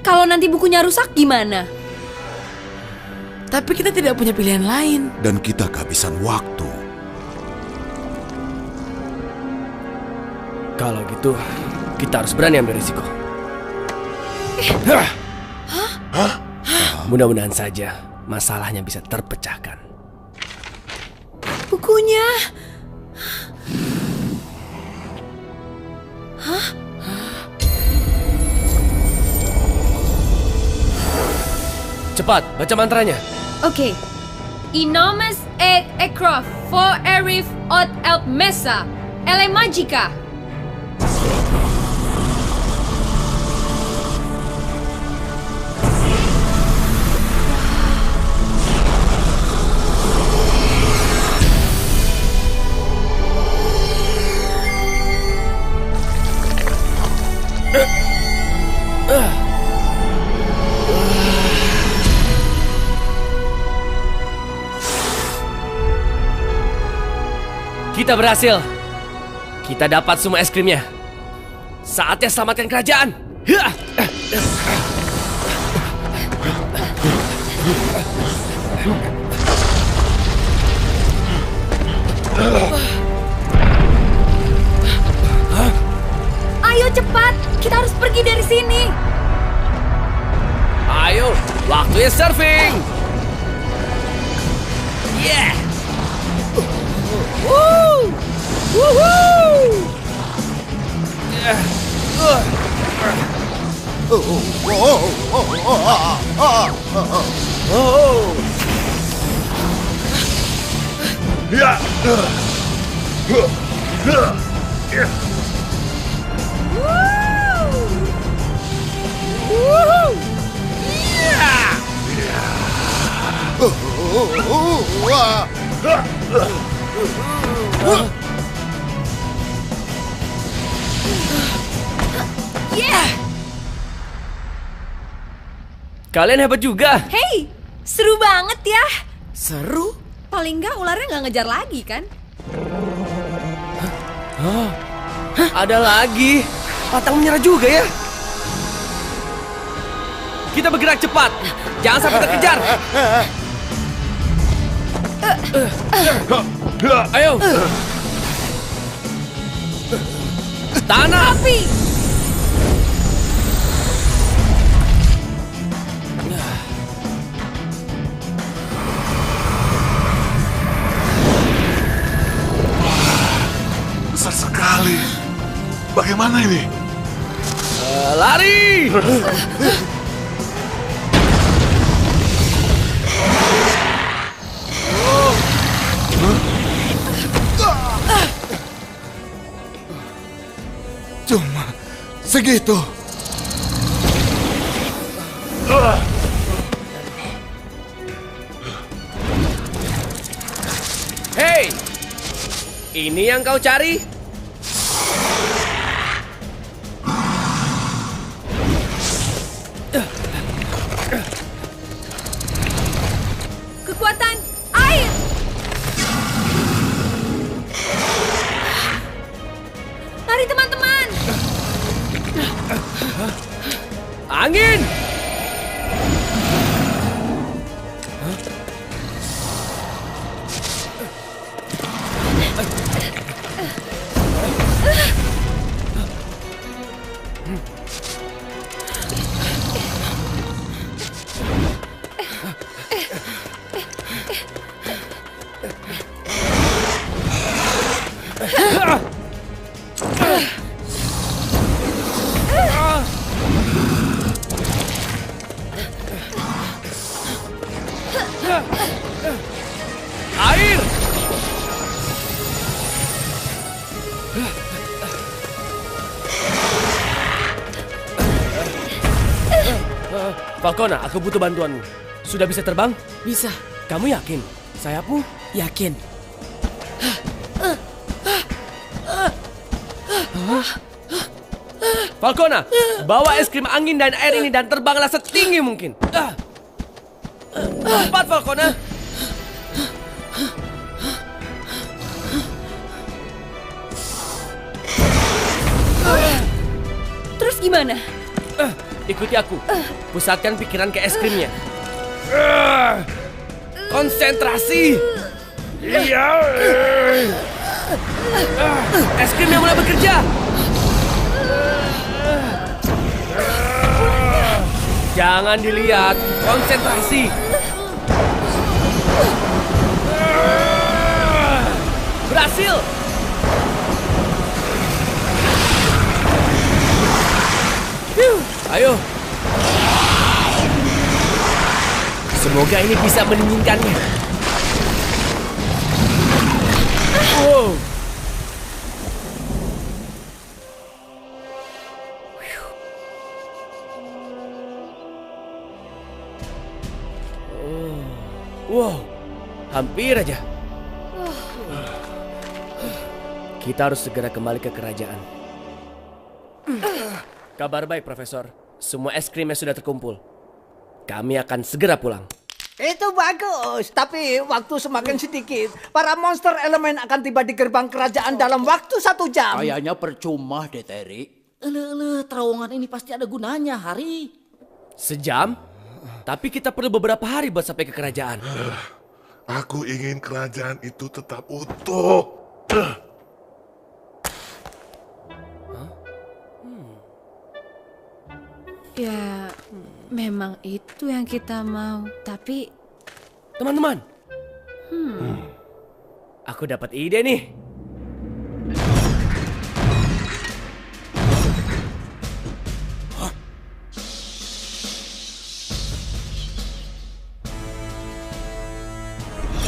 Kalau nanti bukunya rusak gimana? Tapi kita tidak punya pilihan lain. Dan kita kehabisan waktu. Kalau gitu, kita harus berani ambil risiko. Mudah-mudahan saja masalahnya bisa terpecahkan. Bukunya. Hah? Cepat, baca mantranya. Oke. Inomes et ekrof for erif ot elp mesa. Ele magica. Kita berhasil. Kita dapat semua es krimnya. Saatnya selamatkan kerajaan. Ayo cepat, kita harus pergi dari sini. Ayo, waktunya surfing. Yeah. Woo! Woohoo! Kalian hebat juga. Hei, seru banget ya. Seru? Paling nggak ularnya nggak ngejar lagi kan? Ada lagi. Patang menyerah juga ya. Kita bergerak cepat. Jangan sampai terkejar. Ayo. Tanah. Api. Besar sekali. Bagaimana ini? Lari! Cuma segitu. Hei! Ini yang kau cari? Kekuatan air. Lari teman-teman. Angin! Air! Falcona, aku butuh bantuanmu. Sudah bisa terbang? Bisa. Kamu yakin? Sayapmu? Yakin. Falcona, bawa es krim angin dan air ini dan terbanglah setinggi mungkin. Cepat, Falcona. Terus gimana? Ikuti aku. Pusatkan pikiran ke es krimnya. Konsentrasi. Iya. Es krimnya mulai bekerja. Jangan dilihat. Konsentrasi. Berhasil. Ayo. Semoga ini bisa mendinginkannya. Wow. Wow, hampir aja. Kita harus segera kembali ke kerajaan. Kabar baik, Profesor. Semua es krimnya sudah terkumpul. Kami akan segera pulang. Itu bagus, tapi waktu semakin sedikit. Para monster elemen akan tiba di gerbang kerajaan dalam waktu 1 jam. Kayaknya percuma deh, Terry. Terowongan ini pasti ada gunanya, Hari. Sejam? Tapi kita perlu beberapa hari buat sampai ke kerajaan. Aku ingin kerajaan itu tetap utuh. Ya, memang itu yang kita mau. Tapi... Teman-teman. Aku dapat ide nih.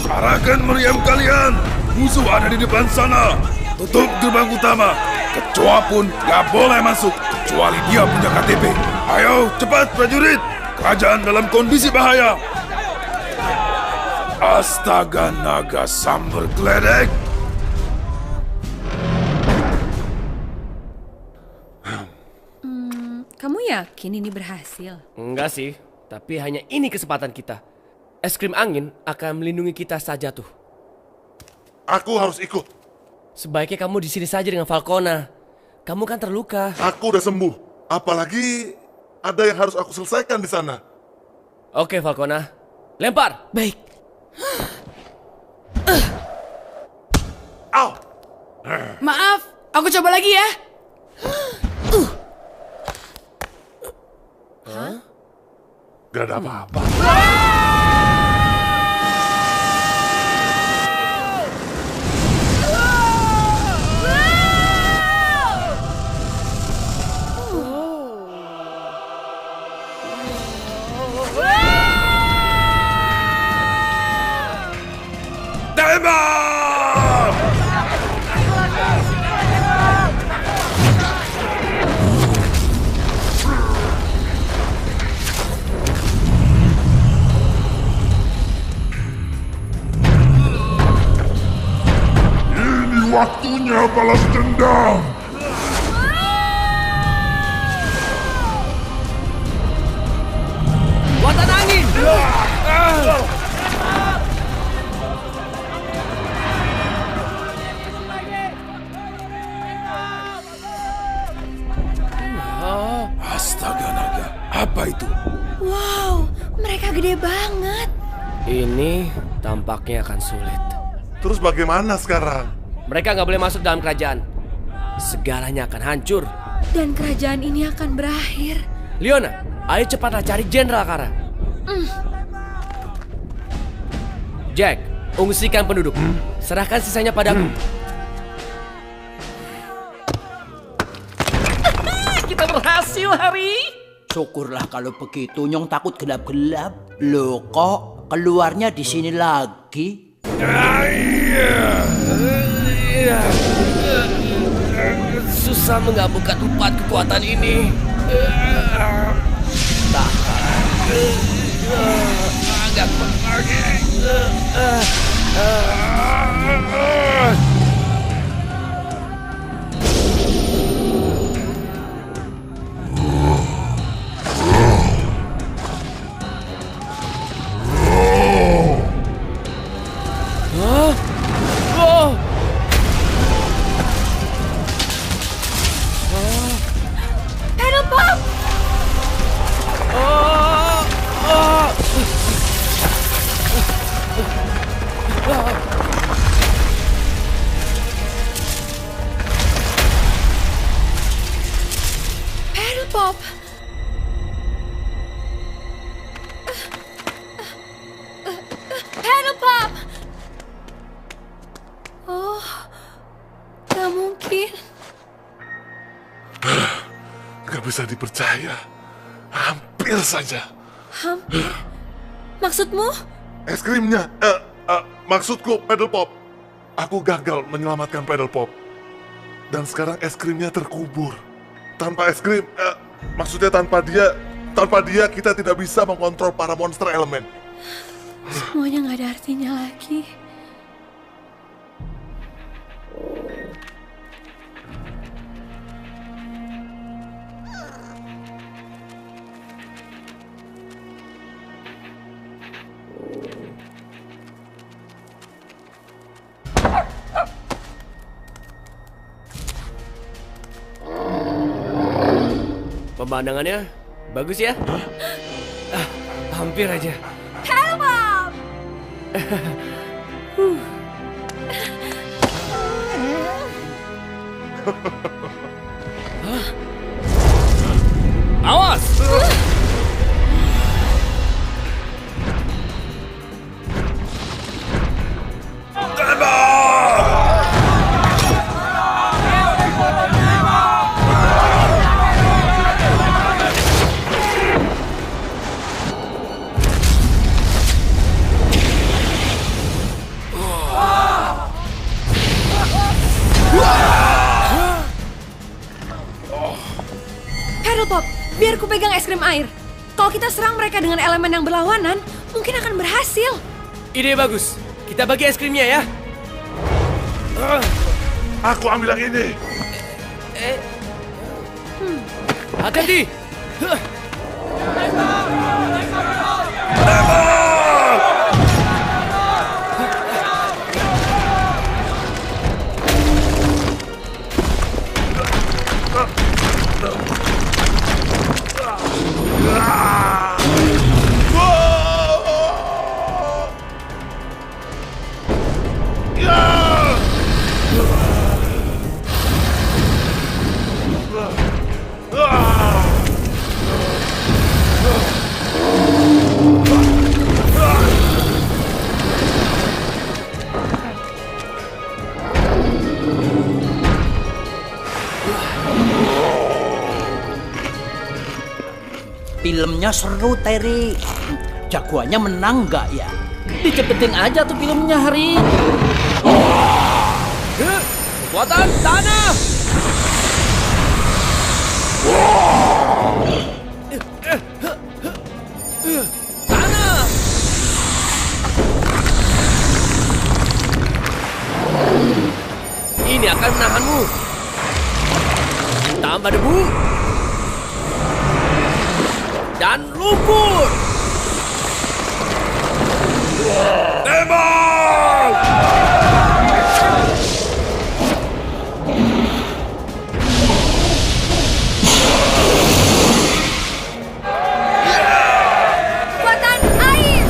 Arahkan meriam kalian. Musuh ada di depan sana. Tutup gerbang utama. Kecoa pun gak boleh masuk kecuali dia punya KTP. Ayo cepat prajurit. Kerajaan dalam kondisi bahaya. Astaga naga sambar geledek. Kamu yakin ini berhasil? Enggak sih, tapi hanya ini kesempatan kita. Es krim angin akan melindungi kita saja tuh. Aku harus ikut. Sebaiknya kamu di sini saja dengan Falcona. Kamu kan terluka. Aku udah sembuh. Apalagi ada yang harus aku selesaikan di sana. Oke, Falcona. Lempar. Baik. Au. Maaf, aku coba lagi ya. Hah? Gak ada apa-apa. Waktunya balas dendam. Muatan angin. Astaga naga, apa itu? Wow, mereka gede banget. Ini tampaknya akan sulit. Terus bagaimana sekarang? Mereka nggak boleh masuk dalam kerajaan. Segalanya akan hancur. Dan kerajaan ini akan berakhir. Leona, ayo cepatlah cari Jenderal Kara. Jack, ungsikan penduduk. Serahkan sisanya padaku. Kita berhasil, Hari. Syukurlah kalau begitu. Nyong takut gelap-gelap. Loh, kok keluarnya di sini lagi? Susah menggabungkan 4 kekuatan ini. Agak lagi. Paddle Pop. Paddle Pop. Oh, gak mungkin. Gak bisa dipercaya. Hampir saja. Hampir? Maksudmu? Es krimnya. Maksudku Paddle Pop. Aku gagal menyelamatkan Paddle Pop. Dan sekarang es krimnya terkubur. Tanpa es krim, maksudnya tanpa dia kita tidak bisa mengontrol para monster elemen. Semuanya gak ada artinya lagi. Pemandangannya bagus ya? Hampir aja. Paddle Pop! Awas! Paddle Pop, biar ku pegang es krim air. Kalau kita serang mereka dengan elemen yang berlawanan, mungkin akan berhasil. Ide bagus. Kita bagi es krimnya ya. Aku ambil yang ini. Hati-hati. Filmnya seru, Terry. Jagoannya menang nggak ya? Dicepetin aja tuh filmnya, Hari. Kekuatan tanah. Tanah. Ini akan menahanmu. Tambah debu. Dan lumpur. Tembak! Kekuatan air.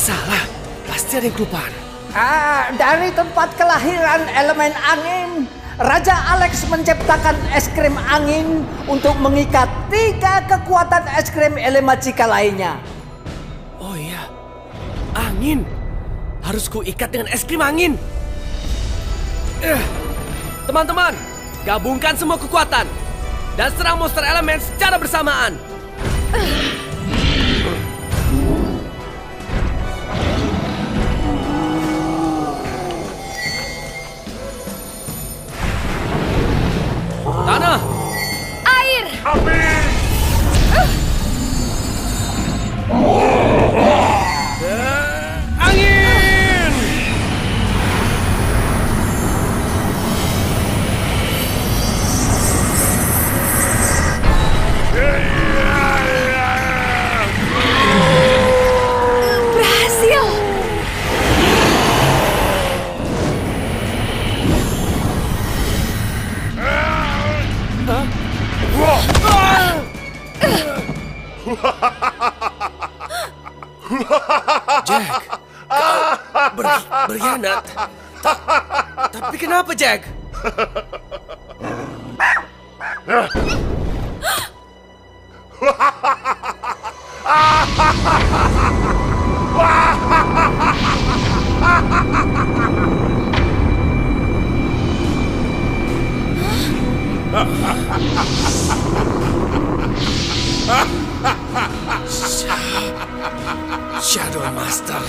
salah. Pasti ada yang kelupaan. Dari tempat kelahiran elemen angin, Raja Alex menciptakan es krim angin untuk mengikat 3 kekuatan es krim Elemagica lainnya. Oh iya, angin. Harus kuikat dengan es krim angin. Teman-teman, gabungkan semua kekuatan dan serang monster elemen secara bersamaan. Tanah, Air, Api, angin. berhasil. Jack, kau berkhianat. Tapi kenapa, Jack? Shadow Master.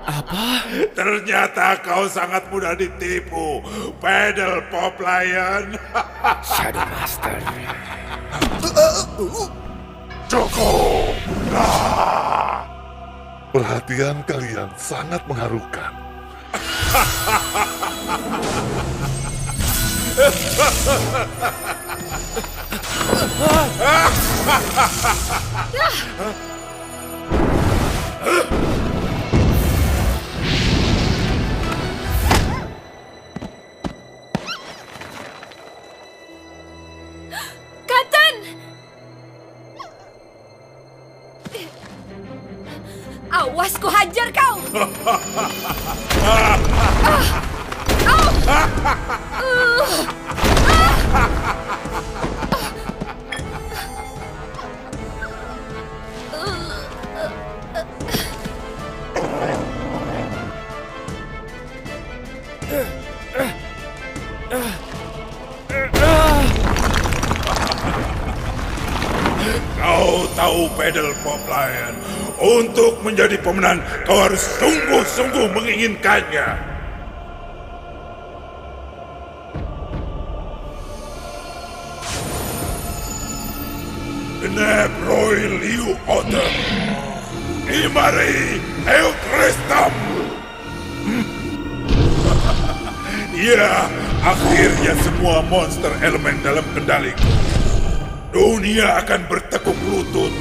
Apa? ternyata kau sangat mudah ditipu, Pedal Pop Lion. Shadow Master. Cukup. Perhatian kalian sangat mengharukan. Cotton! Awas ku hajar kau! Kau tahu Pedal Pop Lion, untuk menjadi pemenang kau harus sungguh-sungguh menginginkannya. Genep Roy Liu Otter, Imari Eutrestam. Ya, akhirnya semua monster elemen dalam kendaliku. Dunia akan bertekuk lutut.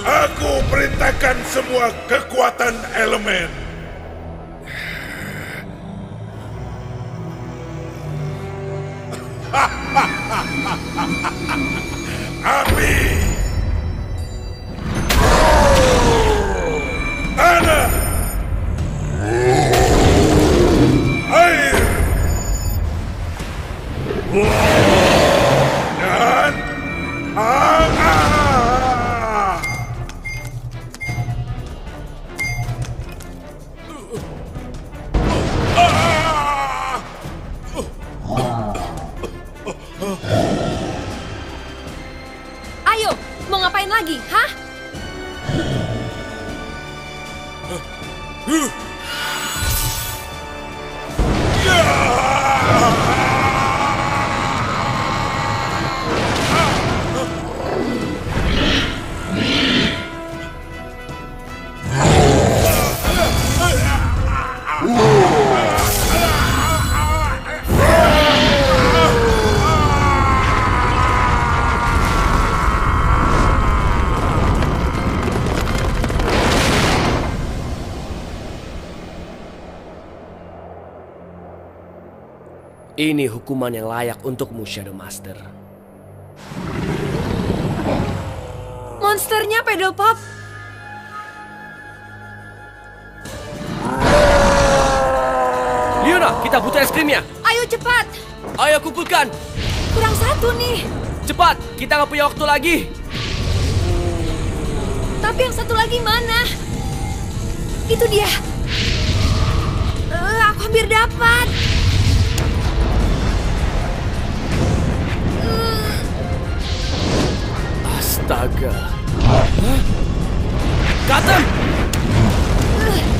Aku perintahkan semua kekuatan elemen. Api, tanah, air, dan angin. Ayo, mau ngapain lagi, hah? Ini hukuman yang layak untukmu, Shadow Master. monsternya, Pedal Pop. Leona, kita butuh es krimnya. Ayo cepat. Ayo kumpulkan. Kurang satu nih. Cepat, kita nggak punya waktu lagi. Tapi yang satu lagi mana? Itu dia. Aku hampir dapat. Astaga. Cotton!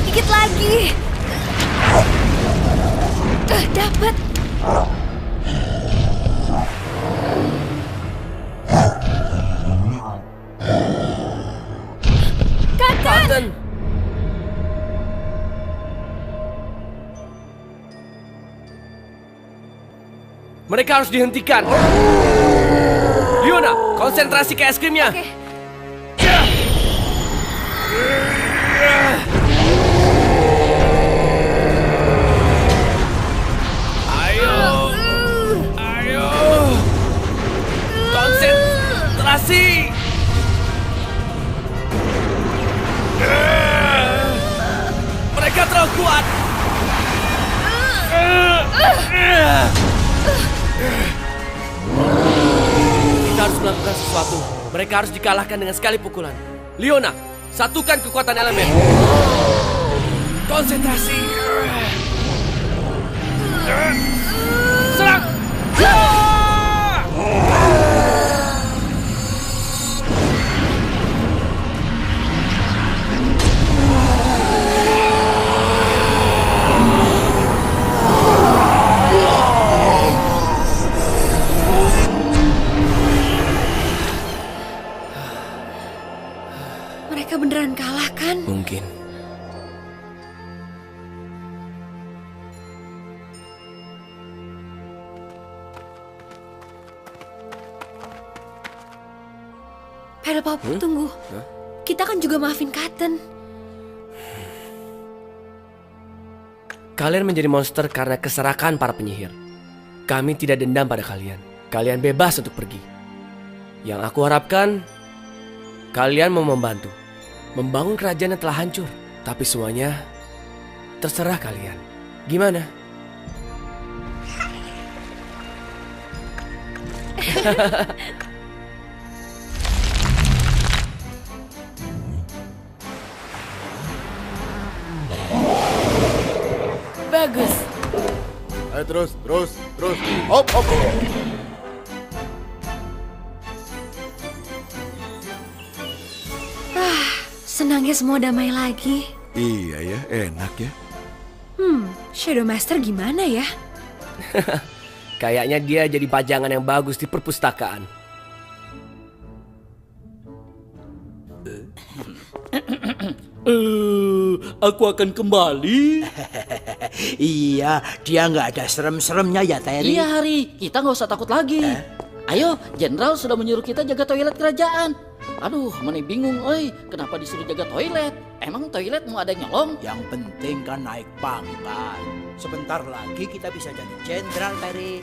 Dikit lagi. Dapat. Cotton! Mereka harus dihentikan. Leona, konsentrasi ke es krimnya. Oke. Ayo. Konsentrasi. Mereka terlalu kuat. Kita harus melakukan sesuatu. Mereka harus dikalahkan dengan sekali pukulan. Leona, satukan kekuatan elemen. Konsentrasi. Serang. Mereka beneran kalah kan? Mungkin. Pedal Pop, tunggu. Kita kan juga maafin Cotton. Kalian menjadi monster karena keserakan para penyihir. Kami tidak dendam pada kalian. Kalian bebas untuk pergi. Yang aku harapkan, kalian mau membantu. Membangun kerajaan yang telah hancur. Tapi semuanya terserah kalian. Gimana? Bagus. Ayo terus. Hop. Senangnya semua damai lagi. Iya ya, enak ya. Shadow Master gimana ya? Kayaknya dia jadi pajangan yang bagus di perpustakaan. Aku akan kembali. Iya, dia nggak ada serem-seremnya ya, Terry. Iya, Hari. Kita nggak usah takut lagi. Ayo, Jenderal sudah menyuruh kita jaga toilet kerajaan. Aduh, mana bingung, oi. Kenapa disuruh jaga toilet? Emang toilet mau ada yang nyolong? Yang penting kan naik pangkat. Sebentar lagi kita bisa jadi jenderal, Terry.